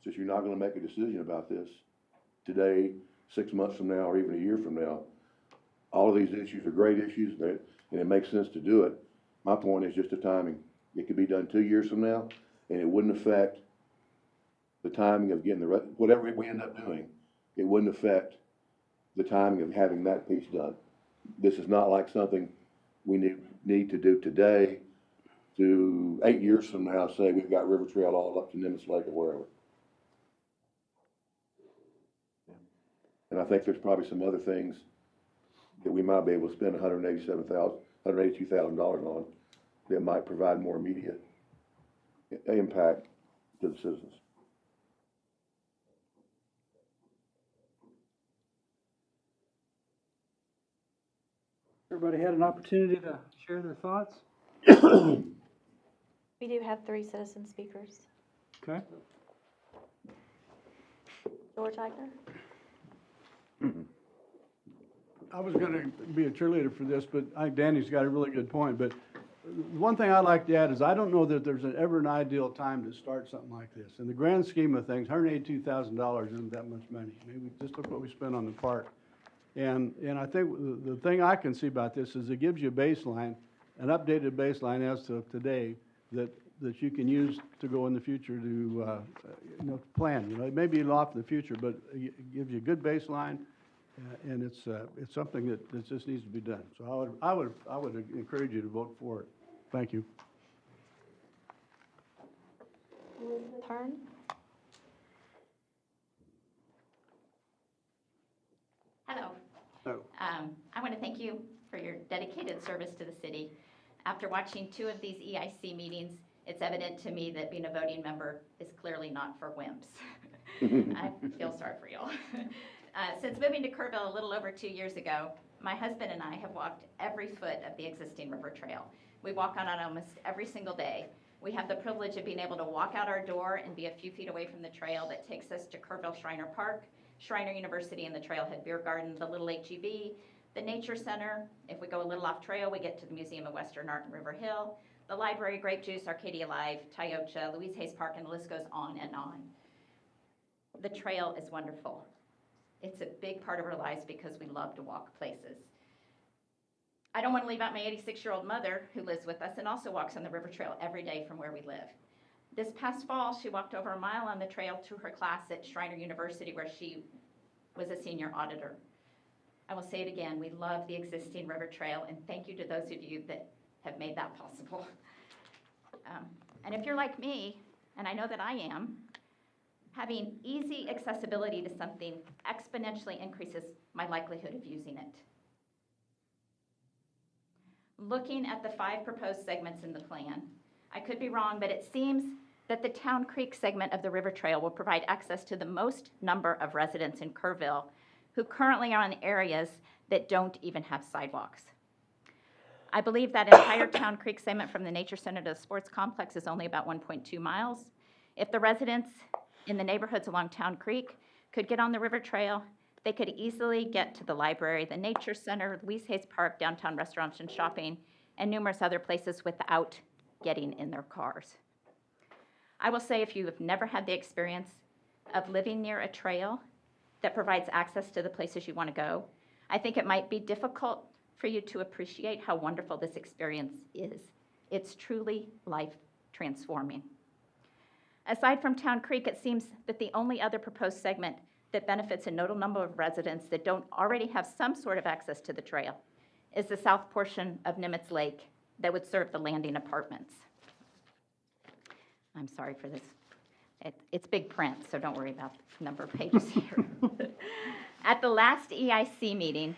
Since you're not gonna make a decision about this today, 6 months from now, or even a year from now, all of these issues are great issues, and it makes sense to do it. My point is just the timing. It could be done 2 years from now, and it wouldn't affect the timing of getting whatever we end up doing, it wouldn't affect the timing of having that piece done. This is not like something we need to do today to 8 years from now, say we've got River Trail all up to Nimitz Lake or wherever. And I think there's probably some other things that we might be able to spend $182,000 on that might provide more immediate impact to the citizens. Everybody had an opportunity to share their thoughts? We do have 3 citizen speakers. Okay. George Eigner? I was gonna be a cheerleader for this, but I think Danny's got a really good point, but one thing I'd like to add is I don't know that there's ever an ideal time to start something like this. In the grand scheme of things, $182,000 isn't that much money. Maybe just look what we spent on the park. And I think the thing I can see about this is it gives you a baseline, an updated baseline as to today that you can use to go in the future to, plan. It may be off in the future, but it gives you a good baseline. And it's something that just needs to be done. So I would encourage you to vote for it. Thank you. Elizabeth Hearn? Hello. Hello. I want to thank you for your dedicated service to the city. After watching 2 of these EIC meetings, it's evident to me that being a voting member is clearly not for wimps. I feel sorry for y'all. Since moving to Kerrville a little over 2 years ago, my husband and I have walked every foot of the existing river trail. We walk on it almost every single day. We have the privilege of being able to walk out our door and be a few feet away from the trail that takes us to Kerrville Shriner Park, Shriner University and the Trailhead Beer Garden, the Little HEB, the Nature Center. If we go a little off trail, we get to the Museum of Western Art in River Hill, the library, Grape Juice, Arcadia Live, Tiocha, Louise Hayes Park, and the list goes on and on. The trail is wonderful. It's a big part of our lives because we love to walk places. I don't want to leave out my 86-year-old mother who lives with us and also walks on the river trail every day from where we live. This past fall, she walked over a mile on the trail to her class at Shriner University where she was a senior auditor. I will say it again, we love the existing river trail and thank you to those of you that have made that possible. And if you're like me, and I know that I am, having easy accessibility to something exponentially increases my likelihood of using it. Looking at the 5 proposed segments in the plan, I could be wrong, but it seems that the Town Creek segment of the river trail will provide access to the most number of residents in Kerrville who currently are in areas that don't even have sidewalks. I believe that entire Town Creek segment from the Nature Center to the sports complex is only about 1.2 miles. If the residents in the neighborhoods along Town Creek could get on the river trail, they could easily get to the library, the Nature Center, Louise Hayes Park, downtown restaurants and shopping, and numerous other places without getting in their cars. I will say if you have never had the experience of living near a trail that provides access to the places you want to go, I think it might be difficult for you to appreciate how wonderful this experience is. It's truly life transforming. Aside from Town Creek, it seems that the only other proposed segment that benefits a notable number of residents that don't already have some sort of access to the trail is the south portion of Nimitz Lake that would serve the Landing Apartments. I'm sorry for this. It's big print, so don't worry about the number of pages here. At the last EIC meeting,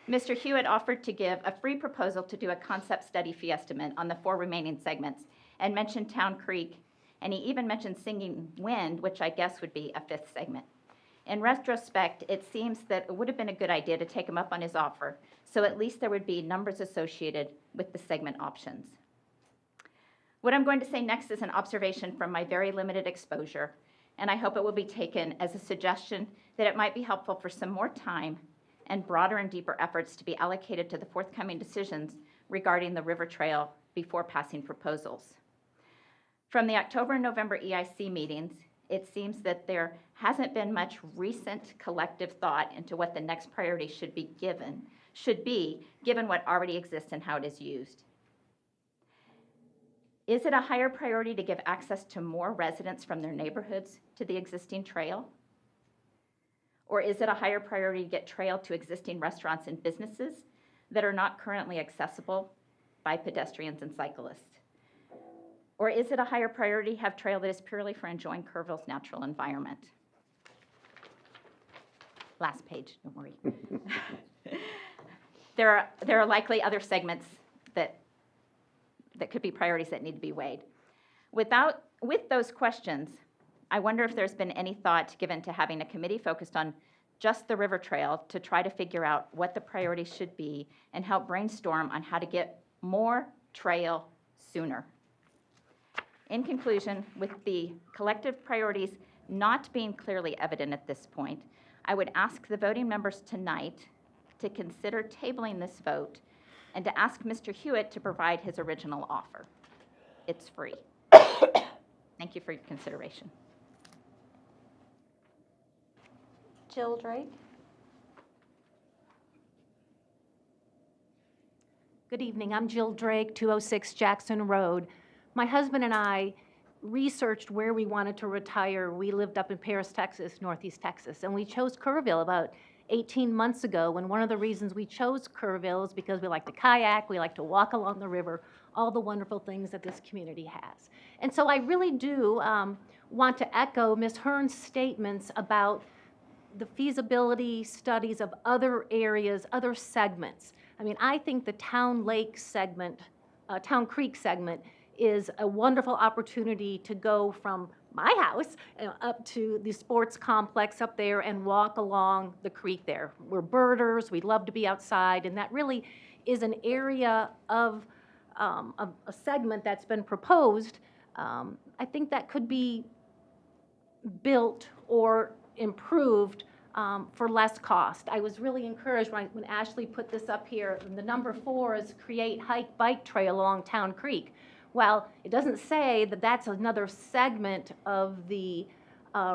Mr. Hewitt offered to give a free proposal to do a concept study fee estimate on the 4 remaining segments and mentioned Town Creek, and he even mentioned Singing Wind, which I guess would be a 5th segment. In retrospect, it seems that it would have been a good idea to take him up on his offer, so at least there would be numbers associated with the segment options. What I'm going to say next is an observation from my very limited exposure, and I hope it will be taken as a suggestion that it might be helpful for some more time and broader and deeper efforts to be allocated to the forthcoming decisions regarding the river trail before passing proposals. From the October and November EIC meetings, it seems that there hasn't been much recent collective thought into what the next priority should be given what already exists and how it is used. Is it a higher priority to give access to more residents from their neighborhoods to the existing trail? Or is it a higher priority to get trail to existing restaurants and businesses that are not currently accessible by pedestrians and cyclists? Or is it a higher priority to have trail that is purely for enjoying Kerrville's natural environment? Last page, don't worry. There are likely other segments that could be priorities that need to be weighed. With those questions, I wonder if there's been any thought given to having a committee focused on just the river trail to try to figure out what the priorities should be and help brainstorm on how to get more trail sooner. In conclusion, with the collective priorities not being clearly evident at this point, I would ask the voting members tonight to consider tabling this vote and to ask Mr. Hewitt to provide his original offer. It's free. Thank you for your consideration. Jill Drake? Good evening, I'm Jill Drake, 206 Jackson Road. My husband and I researched where we wanted to retire. We lived up in Paris, Texas, Northeast Texas, and we chose Kerrville about 18 months ago. And one of the reasons we chose Kerrville is because we like to kayak, we like to walk along the river, all the wonderful things that this community has. And so I really do want to echo Ms. Hearn's statements about the feasibility studies of other areas, other segments. I mean, I think the Town Lake segment, Town Creek segment is a wonderful opportunity to go from my house up to the sports complex up there and walk along the creek there. We're birders, we love to be outside, and that really is an area of a segment that's been proposed. I think that could be built or improved for less cost. I was really encouraged when Ashley put this up here. And the number 4 is create hike bike trail along Town Creek. Well, it doesn't say that that's another segment of the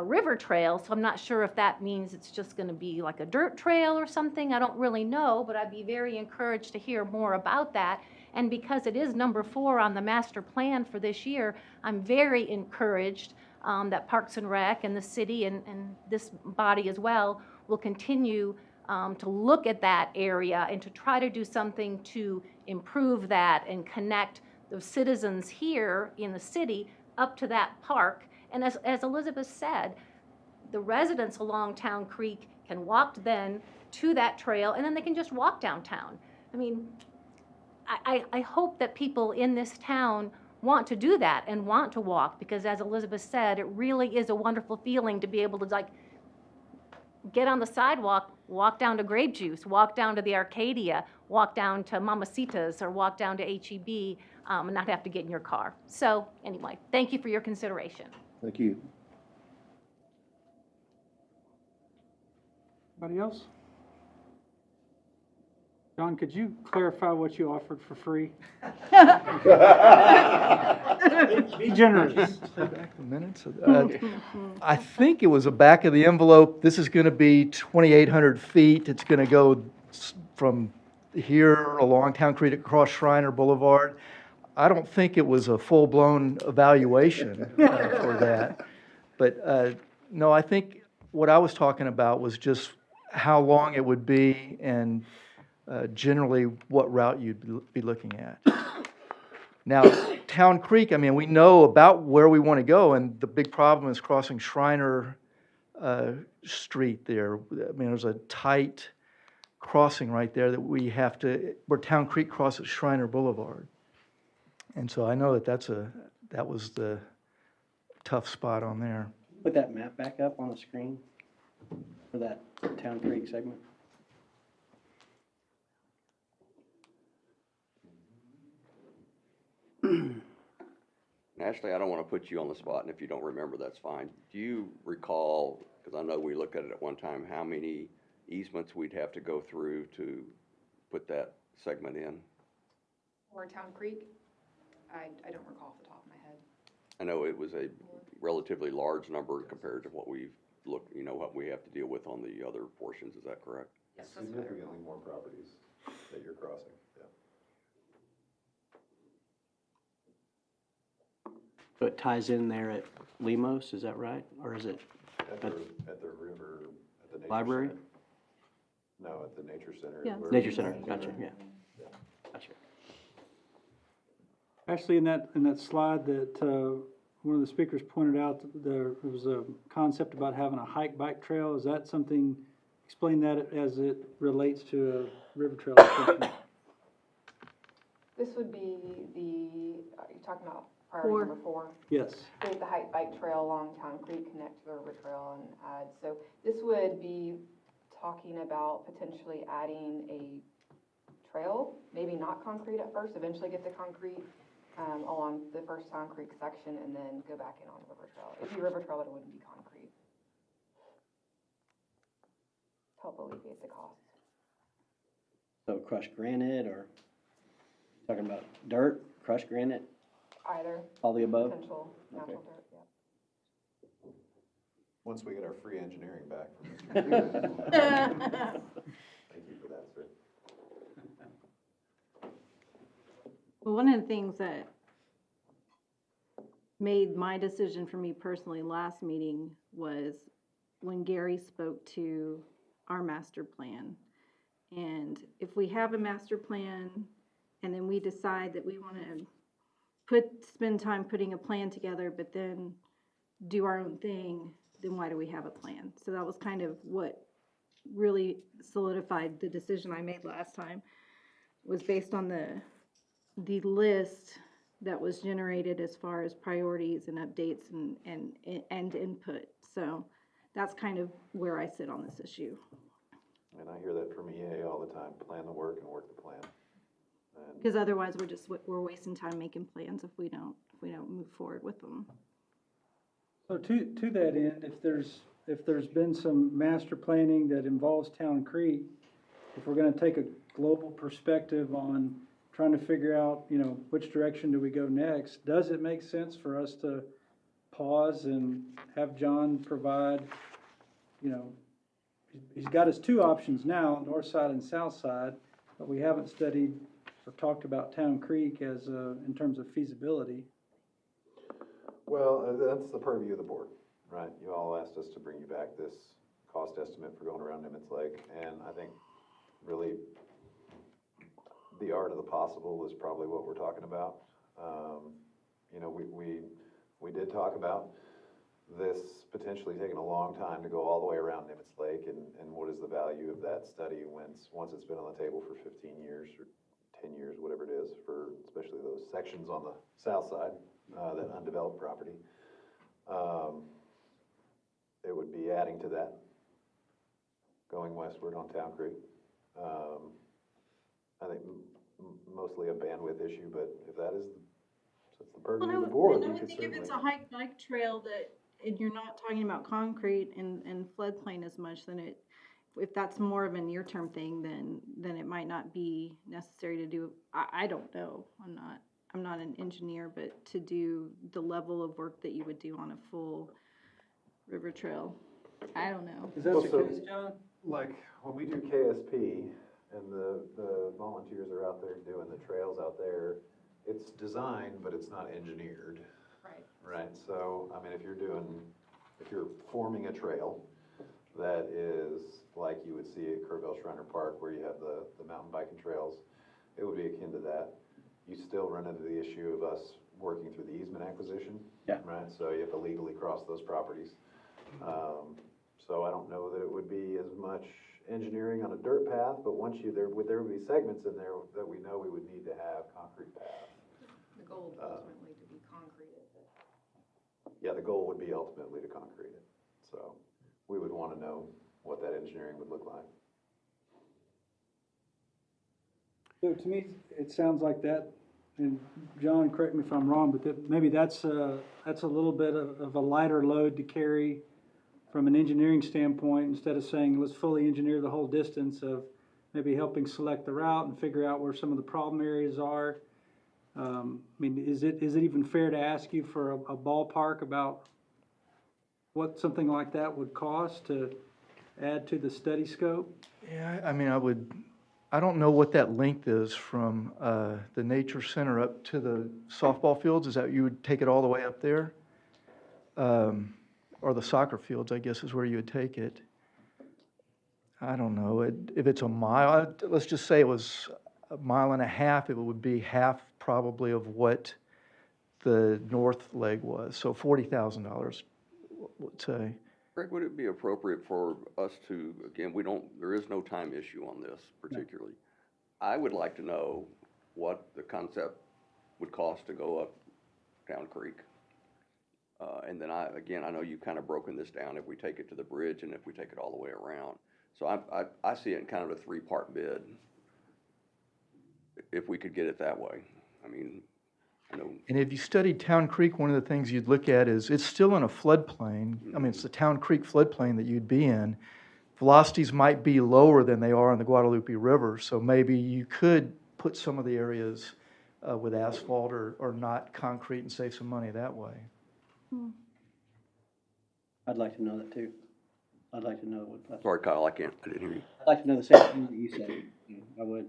river trail, so I'm not sure if that means it's just going to be like a dirt trail or something. I don't really know, but I'd be very encouraged to hear more about that. And because it is number 4 on the master plan for this year, I'm very encouraged that Parks and Rec and the city and this body as well will continue to look at that area and to try to do something to improve that and connect the citizens here in the city up to that park. And as Elizabeth said, the residents along Town Creek can walk then to that trail, and then they can just walk downtown. I mean, I hope that people in this town want to do that and want to walk, because as Elizabeth said, it really is a wonderful feeling to be able to like get on the sidewalk, walk down to Grape Juice, walk down to the Arcadia, walk down to Mamacita's, or walk down to H-E-B, and not have to get in your car. So anyway, thank you for your consideration. Thank you. Anybody else? John, could you clarify what you offered for free? Be generous. Back the minutes. I think it was a back of the envelope. This is going to be 2,800 feet. It's going to go from here along Town Creek across Shriner Boulevard. I don't think it was a full-blown evaluation for that. But no, I think what I was talking about was just how long it would be and generally what route you'd be looking at. Now, Town Creek, I mean, we know about where we want to go, and the big problem is crossing Shriner Street there. I mean, there's a tight crossing right there that we have to, where Town Creek crosses Shriner Boulevard. And so I know that was the tough spot on there. Put that map back up on the screen for that Town Creek segment. Ashley, I don't want to put you on the spot, and if you don't remember, that's fine. Do you recall, because I know we looked at it at one time, how many easements we'd have to go through to put that segment in? Or Town Creek? I don't recall off the top of my head. I know it was a relatively large number compared to what we've looked, what we have to deal with on the other portions, is that correct? Yes, that's what I Significantly recall. more properties that you're crossing, yeah. So it ties in there at Lemos, is that right? Or is it At the river, at the nature library? center. No, at the nature center. Yeah. where- Nature Center, gotcha, yeah. Gotcha. Actually, in that slide that one of the speakers pointed out, there was a concept about having a hike bike trail. Is that something, explain that as it relates to a river trail extension? This would be you're talking about priority number 4? Yes. Create the hike bike trail along Town Creek, connect to the river trail and add. So this would be talking about potentially adding a trail, maybe not concrete at first, eventually get the concrete along the first Town Creek section and then go back in on River Trail. If you River Trail, it wouldn't be concrete. Help alleviate the cost. So crushed granite, or talking about dirt, crushed granite, Either. all the above? Potential natural Okay. dirt, yeah. Once we get our free engineering back from Mr. Thank you for that, sir. Well, one of the things that made my decision for me personally last meeting was when Gary spoke to our master plan. And if we have a master plan and then we decide that we want to spend time putting a plan together, but then do our own thing, then why do we have a plan? So that was kind of what really solidified the decision I made last time, was based on the list that was generated as far as priorities and updates and input. So that's kind of where I sit on this issue. And I hear that from EA all the time, plan the work and work the plan. And Because otherwise we're wasting time making plans if we don't move forward with them. So to that end, if there's been some master planning that involves Town Creek, if we're gonna take a global perspective on trying to figure out, which direction do we go next, does it make sense for us to pause and have John provide, he's got his two options now, north side and south side, but we haven't studied or talked about Town Creek as, in terms of feasibility. Well, that's the purview of the board, right? You all asked us to bring you back this cost estimate for going around Nimitz Lake, and I think really the art of the possible is probably what we're talking about. We did talk about this potentially taking a long time to go all the way around Nimitz Lake, and what is the value of that study once it's been on the table for 15 years or 10 years, whatever it is, for especially those sections on the south side, that undeveloped property. It would be adding to that, going westward on Town Creek. I think mostly a bandwidth issue, but if that is, since the purview of the board, we could certainly. If it's a bike trail and you're not talking about concrete and floodplain as much, then if that's more of a near-term thing, then it might not be necessary to do. I don't know. I'm not an engineer, but to do the level of work that you would do on a full river trail, I don't know. Is that Well, the so- case, John? Like, when we do KSP, and the volunteers are out there doing the trails out there, it's designed, but it's not engineered. Right. Right, so, I mean, if you're forming a trail that is like you would see at Kerrville Shriner Park, where you have the mountain biking trails, it would be akin to that. You still run into the issue of us working through the easement acquisition. Yeah. Right, so you have to legally cross those properties. So I don't know that it would be as much engineering on a dirt path, but there would be segments in there that we know we would need to have concrete paths. The goal is ultimately to be concreted, but. Yeah, the goal would be ultimately to concrete it. So we would want to know what that engineering would look like. So to me, it sounds like that, and John, correct me if I'm wrong, but maybe that's a little bit of a lighter load to carry from an engineering standpoint, instead of saying, let's fully engineer the whole distance, of maybe helping select the route and figure out where some of the problem areas are. I mean, is it even fair to ask you for a ballpark about what something like that would cost to add to the study scope? Yeah, I mean, I don't know what that length is from the nature center up to the softball fields. Is that you would take it all the way up there? Or the soccer fields, I guess, is where you would take it. I don't know. If it's a mile, let's just say it was a mile and a half, it would be half probably of what the north leg was. So $40,000, let's say. Greg, would it be appropriate for us to, again, there is no time issue on this particularly. I would like to know what the concept would cost to go up Town Creek. And then I know you've kind of broken this down, if we take it to the bridge and if we take it all the way around. So I see it in kind of a three-part bid, if we could get it that way. I mean, I know, And if you studied Town Creek, one of the things you'd look at is it's still in a floodplain. I mean, it's the Town Creek floodplain that you'd be in. Velocities might be lower than they are on the Guadalupe River, so maybe you could put some of the areas with asphalt or not concrete and save some money that way. I'd like to know that too. I'd like to know what, sorry, Kyle, I didn't hear you. I'd like to know the same thing that you said. I would.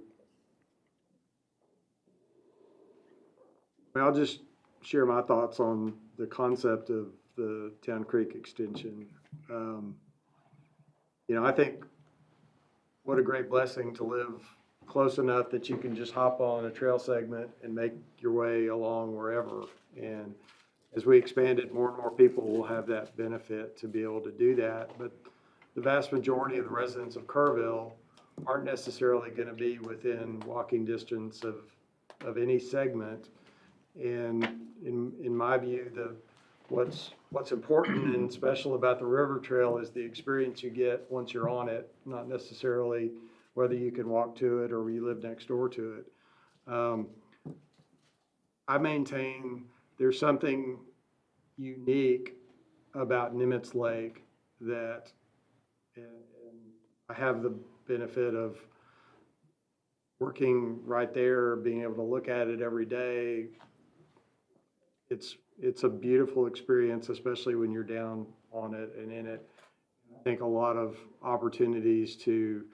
I'll just share my thoughts on the concept of the Town Creek extension. I think what a great blessing to live close enough that you can just hop on a trail segment and make your way along wherever. And as we expand it, more and more people will have that benefit to be able to do that. But the vast majority of the residents of Kerrville aren't necessarily going to be within walking distance of any segment. And in my view, what's important and special about the river trail is the experience you get once you're on it, not necessarily whether you can walk to it or you live next door to it. I maintain there's something unique about Nimitz Lake that, and I have the benefit of working right there, being able to look at it every day. It's a beautiful experience, especially when you're down on it and in it. I think a lot of opportunities to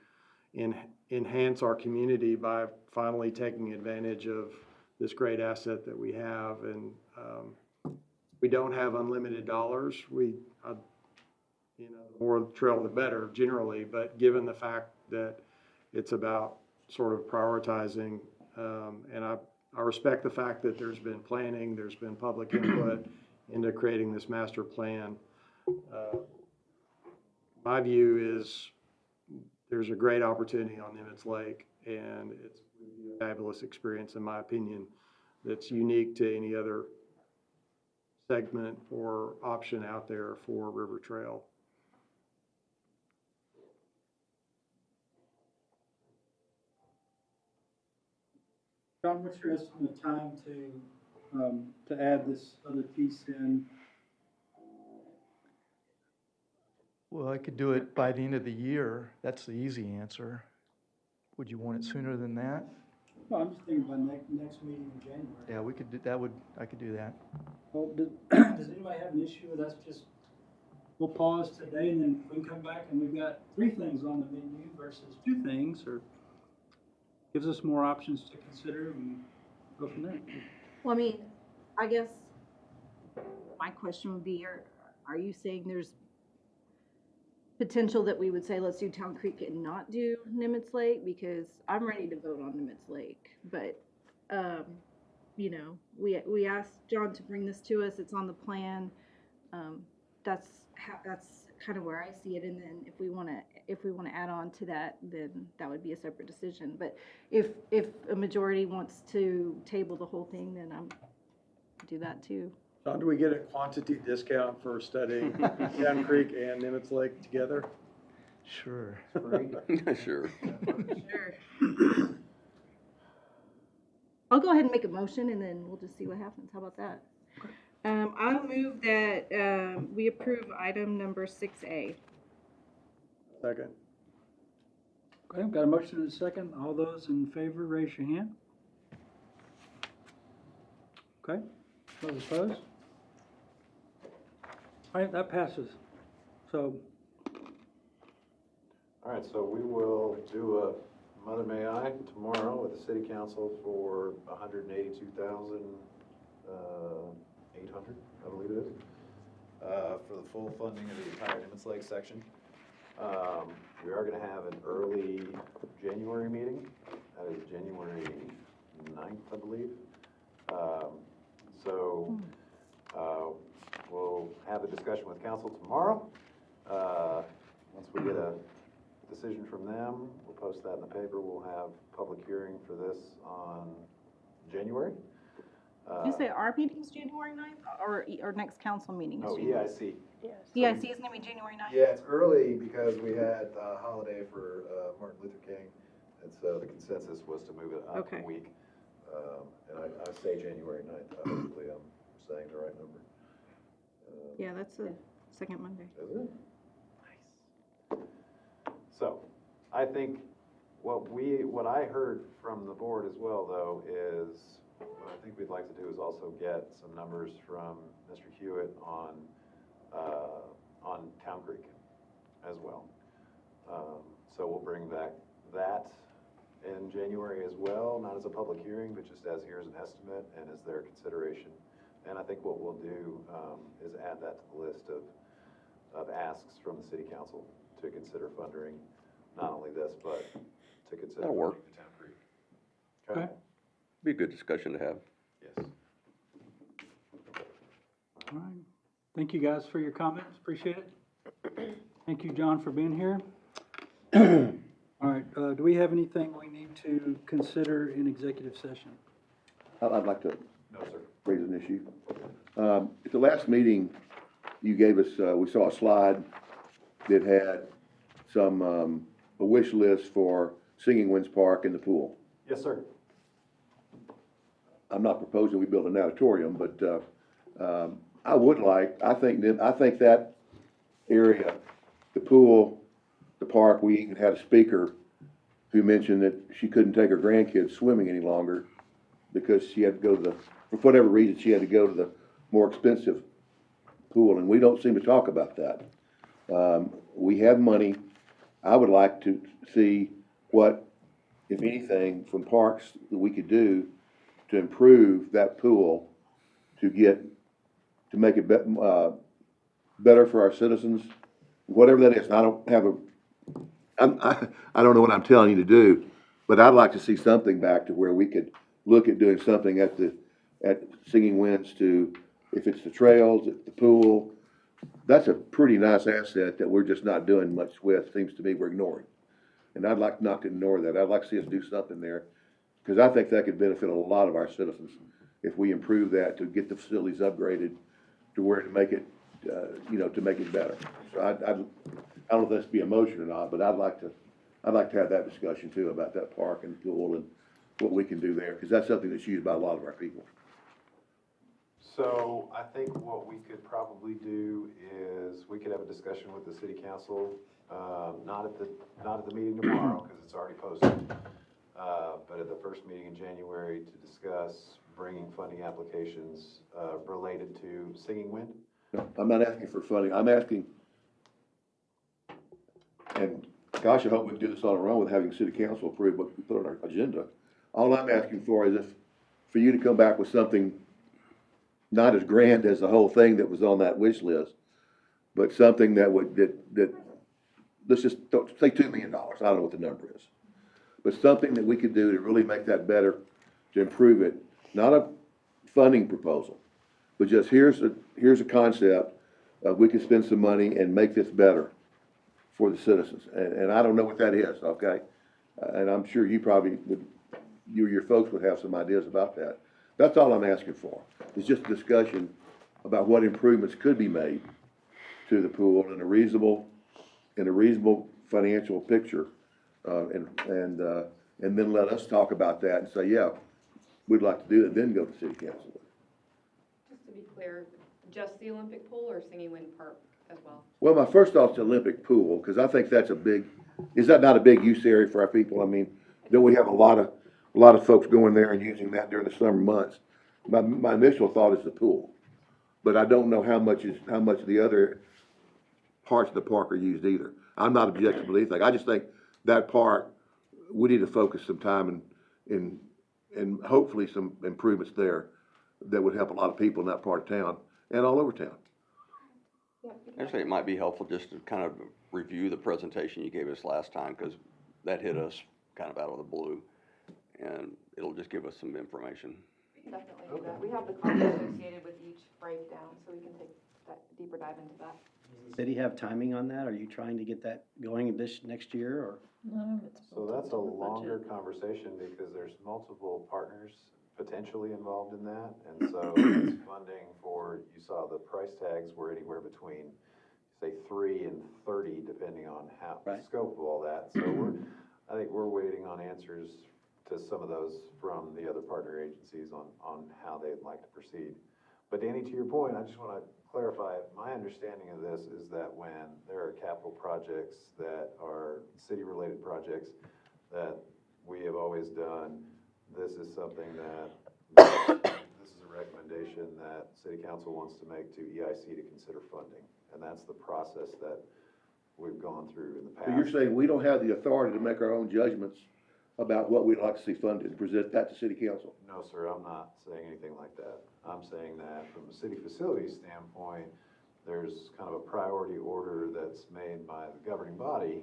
enhance our community by finally taking advantage of this great asset that we have. And we don't have unlimited dollars. The more the trail, the better generally. But given the fact that it's about sort of prioritizing, and I respect the fact that there's been planning, there's been public input into creating this master plan. My view is there's a great opportunity on Nimitz Lake, and it's a fabulous experience, in my opinion, that's unique to any other segment or option out there for River Trail. John, what's your estimate of time to add this other piece in? Well, I could do it by the end of the year. That's the easy answer. Would you want it sooner than that? No, I'm just thinking about next meeting in January. Yeah, we could do, I could do that. Well, does anybody have an issue with us just, we'll pause today and then we can come back and we've got 3 things on the menu versus 2 things, or gives us more options to consider and go from there. Well, I mean, I guess my question would be, are you saying there's potential that we would say, let's do Town Creek and not do Nimitz Lake? Because I'm ready to vote on Nimitz Lake, but, we asked John to bring this to us, it's on the plan. That's kind of where I see it, and then if we want to add on to that, then that would be a separate decision. But if a majority wants to table the whole thing, then I'm do that too. John, do we get a quantity discount for studying Town Creek and Nimitz Lake together? Sure. Sure. Sure. I'll go ahead and make a motion, and then we'll just see what happens. How about that? I'll move that we approve item number 6A. Second. Okay, I've got a motion and a second. All those in favor, raise your hand. Okay, those opposed? All right, that passes. So, All right, so we will do a Mother May I tomorrow with the city council for $182,800, I believe it is, for the full funding of the entire Nimitz Lake section. We are gonna have an early January meeting. That is January 9th, I believe. We'll have a discussion with council tomorrow. Once we get a decision from them, we'll post that in the paper. We'll have public hearing for this on January. Did you say our meeting's January 9th, or next council meeting is Oh, January? EIC. EIC is gonna be January 9th? Yeah, it's early because we had a holiday for Martin Luther King, and so the consensus was to move it up Okay. a week. And I say January 9th, hopefully I'm saying the right number. Yeah, that's the second Monday. Is it? Nice. So, I think what I heard from the board as well, though, is what I think we'd like to do is also get some numbers from Mr. Hewitt on Town Creek as well. So we'll bring back that in January as well, not as a public hearing, but just as here's an estimate and as their consideration. And I think what we'll do is add that to the list of asks from the city council to consider funding not only this, but to consider That'll work. funding the Town Creek. Okay. Be a good discussion to have. Yes. All right. Thank you guys for your comments. Appreciate it. Thank you, John, for being here. All right, do we have anything we need to consider in executive session? I'd like to No, sir. raise an issue. At the last meeting, you gave us, we saw a slide that had some, a wish list for Singing Winds Park and the pool. Yes, sir. I'm not proposing we build an auditorium, but, I would like, I think that area, the pool, the park, we even had a speaker who mentioned that she couldn't take her grandkids swimming any longer because she had to go to the, for whatever reason, she had to go to the more expensive pool, and we don't seem to talk about that. We have money. I would like to see what, if anything, from parks that we could do to improve that pool, to make it better for our citizens, whatever that is. And I don't have I don't know what I'm telling you to do, but I'd like to see something back to where we could look at doing something at Singing Winds to, if it's the trails, the pool. That's a pretty nice asset that we're just not doing much with, seems to me we're ignoring. And I'd like not to ignore that. I'd like to see us do something there, because I think that could benefit a lot of our citizens if we improve that, to get the facilities upgraded to where to make it, to make it better. So I don't know if that's be a motion or not, but I'd like to have that discussion too, about that park and pool and what we can do there, because that's something that's used by a lot of our people. So I think what we could probably do is we could have a discussion with the city council, not at the meeting tomorrow, because it's already posted, but at the first meeting in January, to discuss bringing funding applications related to Singing Wind. No, I'm not asking for funding. I'm asking, and gosh, I hope we can do this on our own with having city council approve what we put on our agenda. All I'm asking for is for you to come back with something not as grand as the whole thing that was on that wish list, but something that let's just say $2 million. I don't know what the number is. But something that we could do to really make that better, to improve it. Not a funding proposal, but just here's a concept, we could spend some money and make this better for the citizens. And I don't know what that is, okay? And I'm sure you probably would, you or your folks would have some ideas about that. That's all I'm asking for. It's just a discussion about what improvements could be made to the pool in a reasonable financial picture. And then let us talk about that and say, yeah, we'd like to do it, then go to city council. Just to be clear, just the Olympic pool or Singing Wind Park as well? Well, my first thought's the Olympic pool, because I think that's is that not a big use area for our people? I mean, don't we have a lot of folks going there and using that during the summer months? My initial thought is the pool, but I don't know how much the other parts of the park are used either. I'm not objecting to anything. I just think that park, we need to focus some time and hopefully some improvements there that would help a lot of people in that part of town and all over town. Actually, it might be helpful just to kind of review the presentation you gave us last time, because that hit us kind of out of the blue, and it'll just give us some information. We can definitely do that. We have the costs associated with each breakdown, so we can take that deeper dive into that. Does the city have timing on that? Are you trying to get that going next year, or? So that's a longer conversation because there's multiple partners potentially involved in that, and so it's funding for, you saw the price tags were anywhere between, say, 3 and 30, depending on how, the Right. scope of all that. So I think we're waiting on answers to some of those from the other partner agencies on how they'd like to proceed. But Danny, to your point, I just want to clarify, my understanding of this is that when there are capital projects that are city-related projects that we have always done, this is something that, this is a recommendation that city council wants to make to EIC to consider funding. And that's the process that we've gone through in the So you're past. saying we don't have the authority to make our own judgments about what we'd like to see funded, and present that to city council? No, sir, I'm not saying anything like that. I'm saying that from a city facilities standpoint, there's kind of a priority order that's made by the governing body,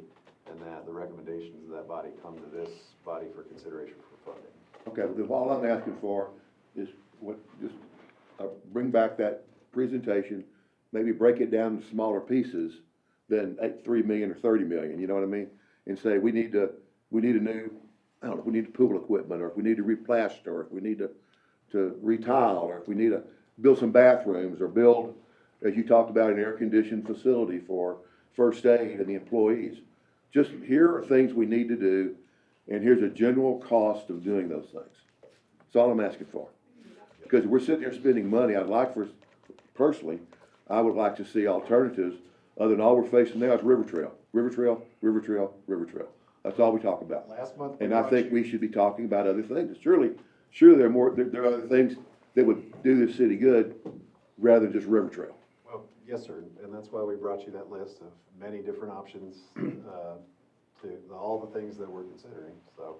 and that the recommendations of that body come to this body for consideration for funding. Okay, well, then all I'm asking for is bring back that presentation, maybe break it down into smaller pieces than 3 million or 30 million, you know what I mean? And say, we need a new, I don't know, if we need to pool equipment, or if we need to replaster, or if we need to retile, or if we need to build some bathrooms, or build, as you talked about, an air-conditioned facility for first aid and the employees. Just, here are things we need to do, and here's a general cost of doing those things. That's all I'm asking for. Because we're sitting here spending money, personally, I would like to see alternatives, other than all we're facing now is River Trail. River Trail, River Trail, River Trail. That's all we talk about. Last month. And I think we should be talking about other things. Surely there are other things that would do this city good, rather than just River Trail. Well, yes, sir, and that's why we brought you that list of many different options, to all the things that we're considering. So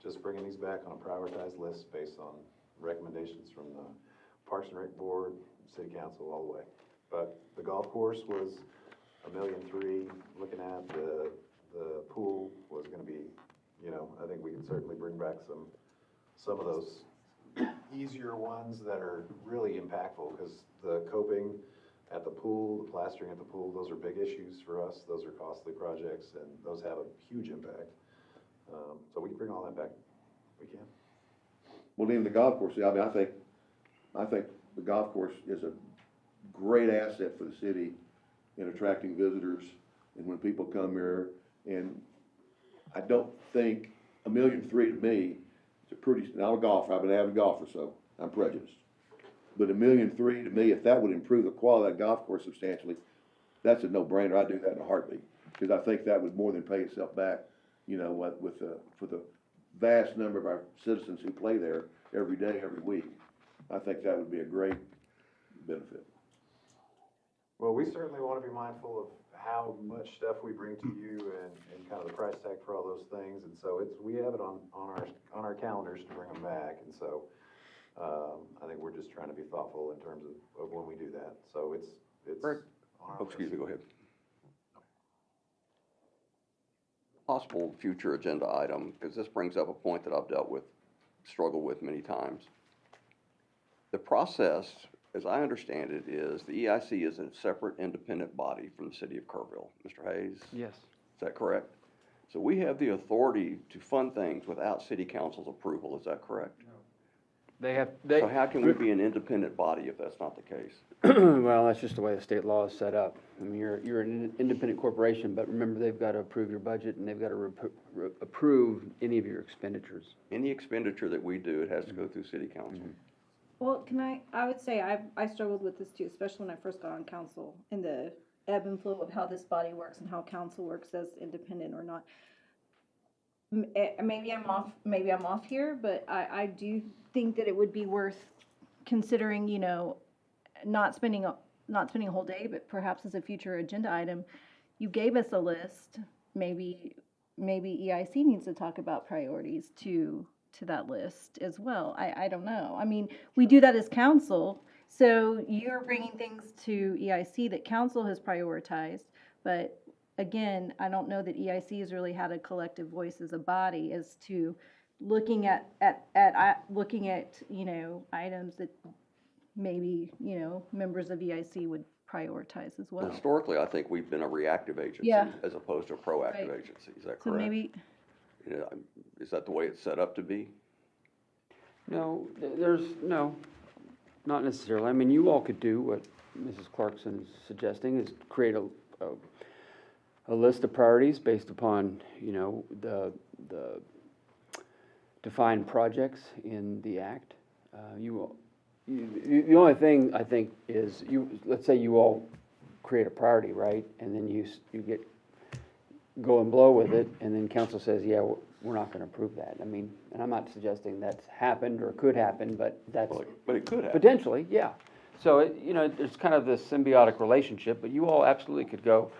just bringing these back on a prioritized list based on recommendations from the Parks and Rec Board, City Council, all the way. But the golf course was $1.3 million. Looking at the pool was gonna be, I think we can certainly bring back some of those easier ones that are really impactful, because the coping at the pool, the plastering at the pool, those are big issues for us. Those are costly projects, and those have a huge impact. So we can bring all that back. We can. Well, even the golf course, I mean, I think the golf course is a great asset for the city in attracting visitors, and when people come here, and I don't think $1.3 million to me, it's a pretty, and I'm a golfer, I've been an avid golfer, so I'm prejudiced. But $1.3 million to me, if that would improve the quality of that golf course substantially, that's a no-brainer. I'd do that in a heartbeat, because I think that would more than pay itself back, for the vast number of our citizens who play there every day, every week. I think that would be a great benefit. Well, we certainly want to be mindful of how much stuff we bring to you and kind of the price tag for all those things. And so we have it on our calendars to bring them back. And so, I think we're just trying to be thoughtful in terms of when we do that. So it's. Rick. on our Oh, excuse list. me, go ahead. Possible future agenda item, because this brings up a point that I've struggled with many times. The process, as I understand it, is the EIC is a separate independent body from the city of Kerrville. Mr. Hayes? Yes. Is that correct? So we have the authority to fund things without city council's approval, is that correct? So how can we be an independent body if that's not the case? Well, that's just the way the state law is set up. I mean, you're an independent corporation, but remember, they've got to approve your budget, and they've got to approve any of your expenditures. Any expenditure that we do, it has to go through city council. Well, I would say I struggled with this too, especially when I first got on council, in the ebb and flow of how this body works and how council works as independent or not. Maybe I'm off here, but I do think that it would be worth considering, not spending a whole day, but perhaps as a future agenda item. You gave us a list, maybe EIC needs to talk about priorities to that list as well. I don't know. I mean, we do that as council, so you're bringing things to EIC that council has prioritized, but again, I don't know that EIC has really had a collective voice as a body as to looking at items that maybe, members of EIC would prioritize as well. Historically, I think we've been a reactive agency Yeah. as opposed to a proactive agency. Is that correct? So maybe, Is that the way it's set up to be? No, no, not necessarily. I mean, you all could do what Mrs. Clarkson is suggesting, is create a list of priorities based upon, you know, the defined projects in the act. The only thing I think is, let's say you all create a priority, right? And then you get, go and blow with it, and then council says, yeah, we're not gonna approve that. I mean, and I'm not suggesting that's happened or could happen, but that's. But it could happen. Potentially, yeah. So, you know, there's kind of this symbiotic relationship, but you all absolutely could go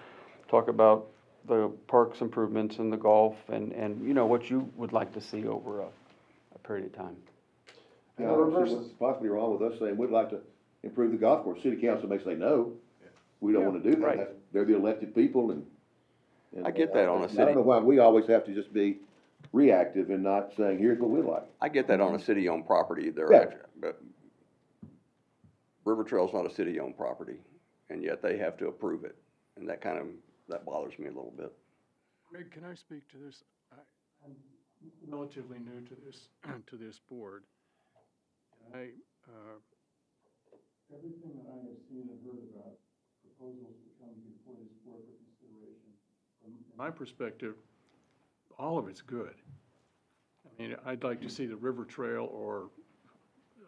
talk about the parks improvements and the golf and, you know, what you would like to see over a period of time. I don't see what's possibly wrong with us saying we'd like to improve the golf course. City council may say no, we don't wanna do that. Right. They're the elected people and. I get that on a I don't city, know why we always have to just be reactive and not saying, here's what we like. I get that on a city-owned property, they're Yeah. actually, but River Trail's not a city-owned property, and yet they have to approve it, and that bothers me a little bit. Greg, can I speak to this? I'm relatively new to this, to this board. Everything that I have seen and heard about proposals to come before this board for consideration, from my perspective, all of it's good. I mean, I'd like to see the River Trail or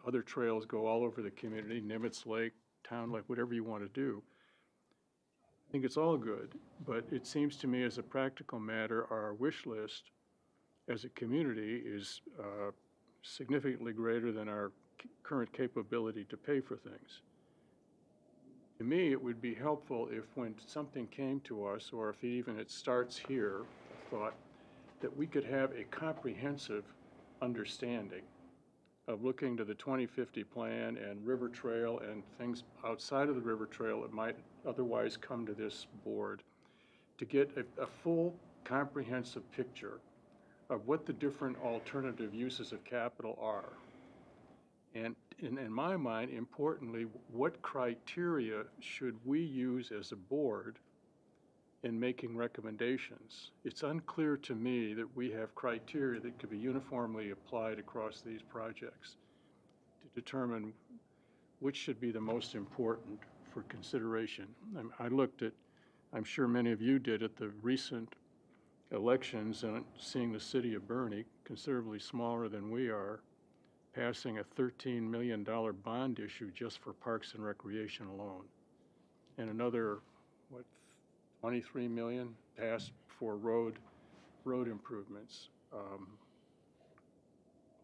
other trails go all over the community, Nimitz Lake, Town Lake, whatever you want to do. I think it's all good, but it seems to me as a practical matter, our wish list as a community is significantly greater than our current capability to pay for things. To me, it would be helpful if when something came to us, or if even it starts here, I thought, that we could have a comprehensive understanding of looking to the 2050 plan and River Trail and things outside of the River Trail that might otherwise come to this board, to get a full comprehensive picture of what the different alternative uses of capital are. And in my mind, importantly, what criteria should we use as a board in making recommendations? It's unclear to me that we have criteria that could be uniformly applied across these projects to determine which should be the most important for consideration. I looked at, I'm sure many of you did, at the recent elections and seeing the city of Bernie, considerably smaller than we are, passing a $13 million bond issue just for parks and recreation alone. And another, 23 million passed for road improvements.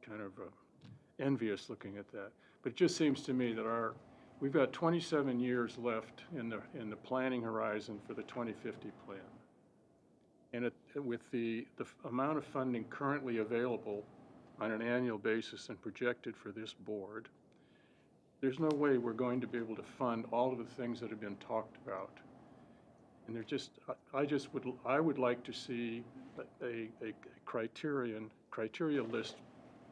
Kind of envious looking at that. But it just seems to me that we've got 27 years left in the planning horizon for the 2050 plan. And with the amount of funding currently available on an annual basis and projected for this board, there's no way we're going to be able to fund all of the things that have been talked about. And I would like to see a criteria list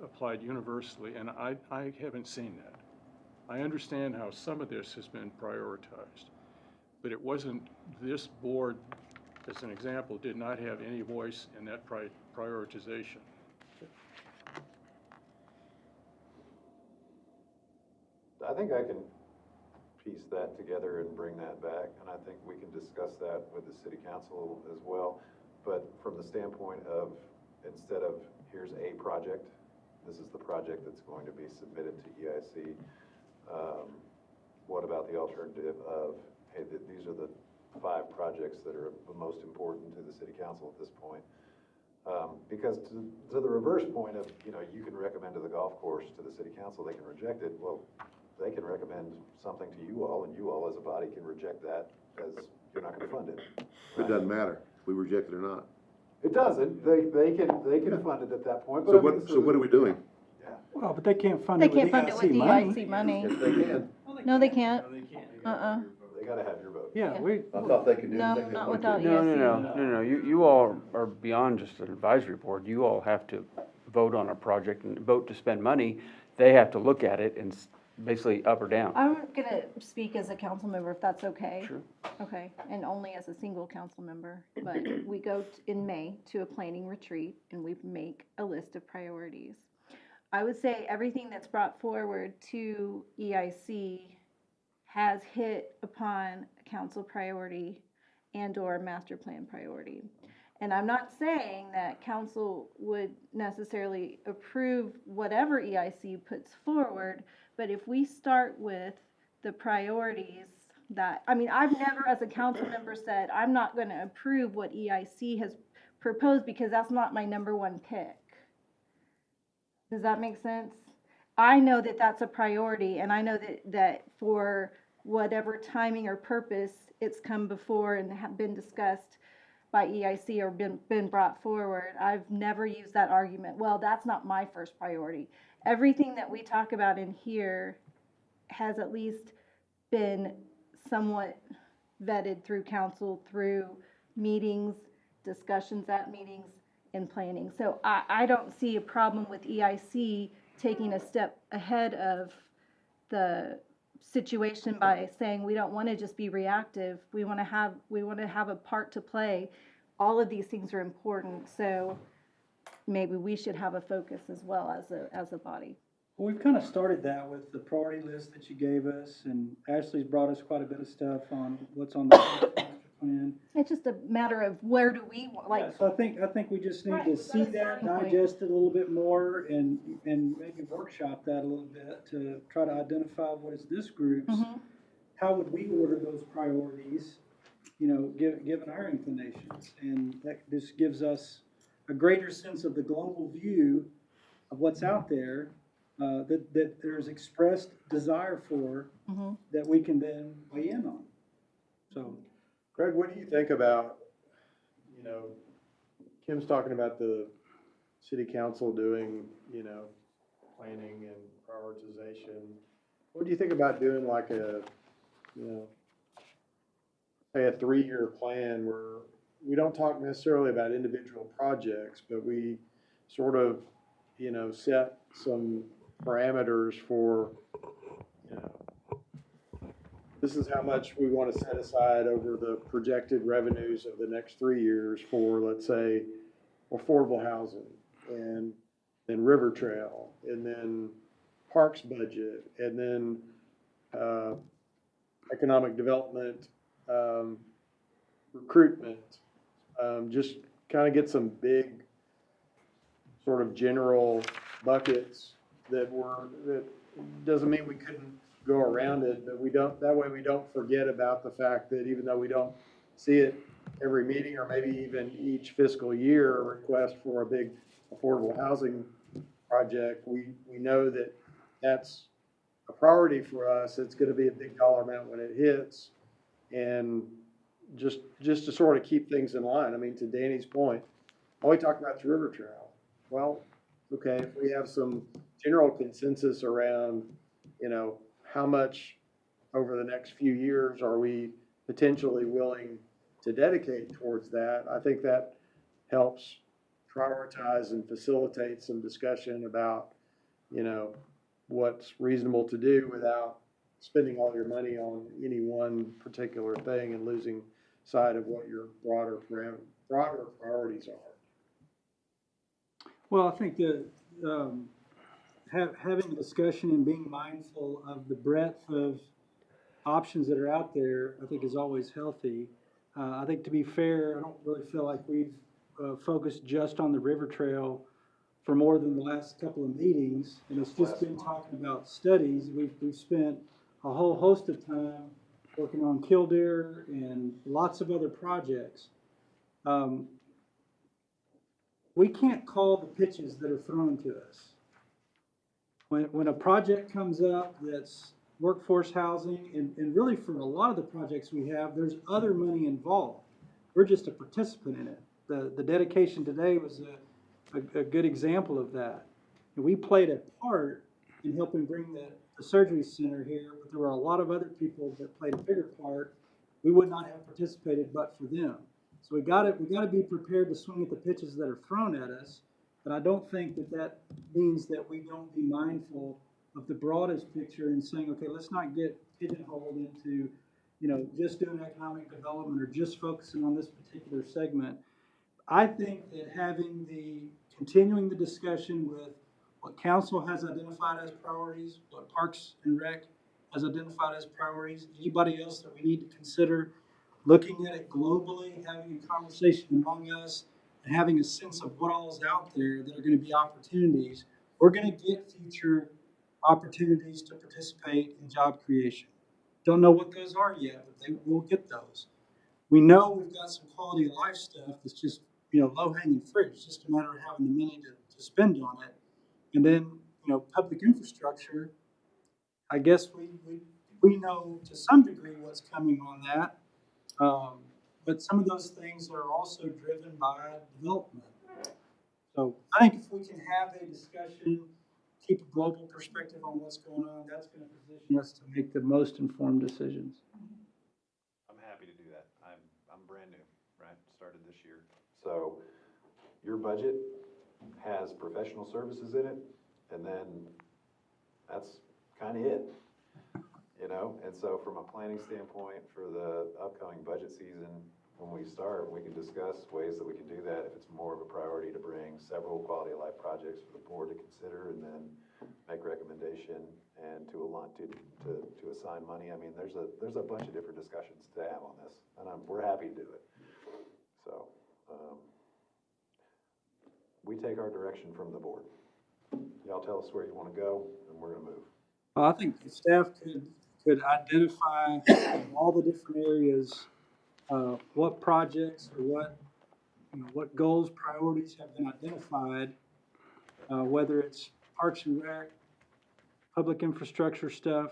applied universally, and I haven't seen that. I understand how some of this has been prioritized, but it wasn't, this board, as an example, did not have any voice in that prioritization. I think I can piece that together and bring that back, and I think we can discuss that with the city council as well. But from the standpoint of, instead of, here's a project, this is the project that's going to be submitted to EIC, what about the alternative of, hey, these are the 5 projects that are the most important to the city council at this point? Because to the reverse point of, you know, you can recommend to the golf course, to the city council, they can reject it. Well, they can recommend something to you all, and you all as a body can reject that as you're not gonna fund it. It doesn't matter if we reject it or not. It doesn't, they can fund it at that point, but. So I mean, what are we doing? Well, but they can't fund They it with can't fund it with EIC money. EIC money. Yes, they can. No, they can't. They gotta have your vote. Yeah, I thought they could do No, anything they not wanted to. without No. You all are beyond just an advisory board. You all have to vote on a project and vote to spend money. They have to look at it and basically up or down. I'm gonna speak as a council member, if that's okay. Sure. Okay, and only as a single council member, but we go in May to a planning retreat and we make a list of priorities. I would say everything that's brought forward to EIC has hit upon council priority and/or master plan priority. And I'm not saying that council would necessarily approve whatever EIC puts forward, but if we start with the priorities that, I mean, I've never as a council member said, I'm not going to approve what EIC has proposed because that's not my number one pick. Does that make sense? I know that that's a priority, and I know that for whatever timing or purpose it's come before and have been discussed by EIC or been brought forward, I've never used that argument. Well, that's not my first priority. Everything that we talk about in here has at least been somewhat vetted through council, through meetings, discussions at meetings, and planning. So I don't see a problem with EIC taking a step ahead of the situation by saying we don't want to just be reactive. We want to have a part to play. All of these things are important. So maybe we should have a focus as well as a body. Well, we've kind of started that with the priority list that you gave us, and Ashley's brought us quite a bit of stuff on what's on the master plan. It's just a matter of where do we like. Yeah, so I think we just need Right, to we've got see a that, starting point. digest it a little bit more, and maybe workshop that a little bit to try to identify what is this group's. Mhm. How would we order those priorities, you know, given our inclinations? And that just gives us a greater sense of the global view of what's out there, that there's expressed desire for, Mhm. that we can then weigh in on. So, Greg, what do you think about, you know, Kim's talking about the city council doing, you know, planning and prioritization. What do you think about doing like a, you know, say a 3-year plan where we don't talk necessarily about individual projects, but we sort of, you know, set some parameters for, you know, this is how much we want to set aside over the projected revenues of the next 3 years for, let's say, affordable housing, and then River Trail, and then parks budget, and then economic development, recruitment. Just kind of get some big sort of general buckets that doesn't mean we couldn't go around it, but that way we don't forget about the fact that even though we don't see it every meeting or maybe even each fiscal year, a request for a big affordable housing project, we know that that's a priority for us. It's going to be a big dollar amount when it hits, and just to sort of keep things in line. I mean, to Danny's point, all we talked about is River Trail. Well, okay, if we have some general consensus around, you know, how much over the next few years are we potentially willing to dedicate towards that, I think that helps prioritize and facilitate some discussion about, you know, what's reasonable to do without spending all your money on any one particular thing and losing sight of what your broader priorities are. well, I think that having a discussion and being mindful of the breadth of options that are out there, I think is always healthy. I think, to be fair, I don't really feel like we've focused just on the River Trail for more than the last couple of meetings, and it's just been talking about studies. We've spent a whole host of time working on Killdeer and lots of other projects. We can't call the pitches that are thrown to us. When a project comes up that's workforce housing, and really for a lot of the projects we have, there's other money involved. We're just a participant in it. The dedication today was a good example of that. And we played a part in helping bring the surgery center here, but there were a lot of other people that played a bigger part. We would not have participated but for them. So we got to be prepared to swing at the pitches that are thrown at us. But I don't think that means that we don't be mindful of the broadest picture and saying, okay, let's not get pigeonholed into, you know, just doing economic development or just focusing on this particular segment. I think that continuing the discussion with what council has identified as priorities, what Parks and Rec has identified as priorities, anybody else that we need to consider, looking at it globally, having a conversation among us, and having a sense of what all is out there that are gonna be opportunities, we're gonna get future opportunities to participate in job creation. Don't know what those are yet, but we'll get those. We know we've got some quality of life stuff that's just, low hanging fruit. It's just a matter of having the money to spend on it. And then, public infrastructure, I guess we know to some degree what's coming on that. But some of those things are also driven by development. So I think if we can have a discussion, keep a global perspective on what's going on, that's going to position us to make the most informed decisions. I'm happy to do that. I'm brand new, right? Started this year. So your budget has professional services in it, and then that's kind of it, And so from a planning standpoint for the upcoming budget season, when we start, we can discuss ways that we can do that if it's more of a priority to bring several quality of life projects for the board to consider and then make recommendation and to assign money. I mean, there's a bunch of different discussions to have on this, and we're happy to do it. So, we take our direction from the board. Y'all tell us where you want to go, and we're going to move. Well, I think the staff could identify in all the different areas, what projects or what goals, priorities have been identified, whether it's Parks and Rec, public infrastructure stuff,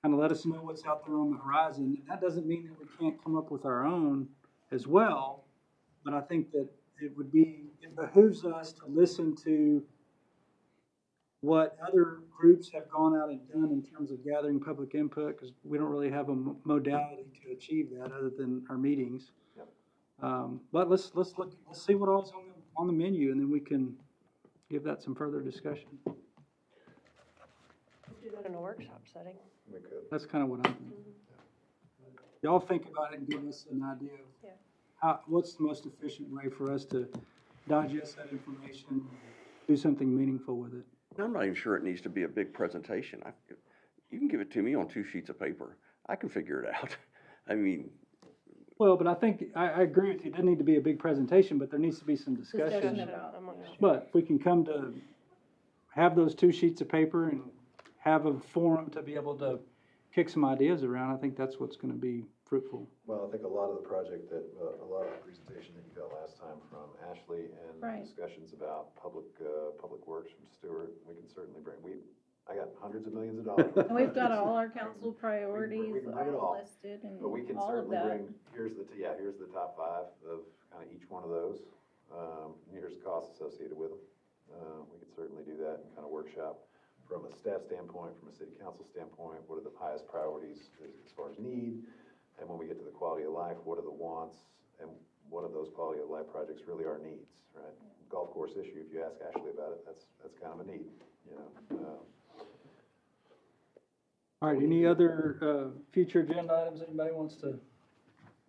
kind of let us know what's out there on the horizon. That doesn't mean that we can't come up with our own as well, but I think that it behooves us to listen to what other groups have gone out and done in terms of gathering public input, because we don't really have a modality to achieve that other than our meetings. Yep. But let's see what all's on the menu, and then we can give that some further discussion. Do that in a workshop setting. We could. That's kind of what I'm thinking. Y'all think about it and give us an idea of what's the most efficient way for us to digest that information, do something meaningful with it. I'm not even sure it needs to be a big presentation. You can give it to me on 2 sheets of paper. I can figure it out. I mean. Well, but I think, I agree with you, it doesn't need to be a big presentation, but there needs to be some discussion. But if we can come to have those 2 sheets of paper and have a forum to be able to kick some ideas around, I think that's what's going to be fruitful. Well, I think a lot of the presentation that you got last time from Ashley and discussions about public works from Stuart, we can certainly bring. I got hundreds of millions of dollars. And we've got all our council priorities we can bring it all listed and But we can all of certainly that. bring, here's the top 5 of kind of each one of those. Here's the costs associated with them. We could certainly do that and kind of workshop from a staff standpoint, from a city council standpoint, what are the highest priorities as far as need? And when we get to the quality of life, what are the wants and what of those quality of life projects really are needs, right? Golf course issue, if you ask Ashley about it, that's kind of a need, All right, any other future agenda items anybody wants to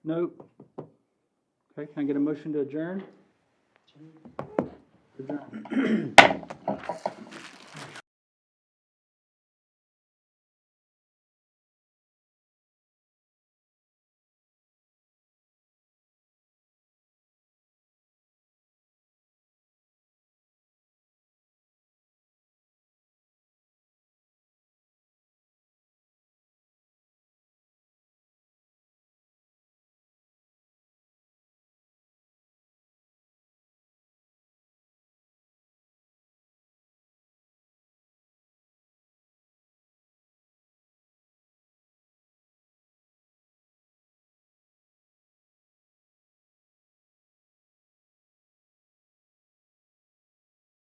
note? Okay, can I get a motion to adjourn? Adjourn.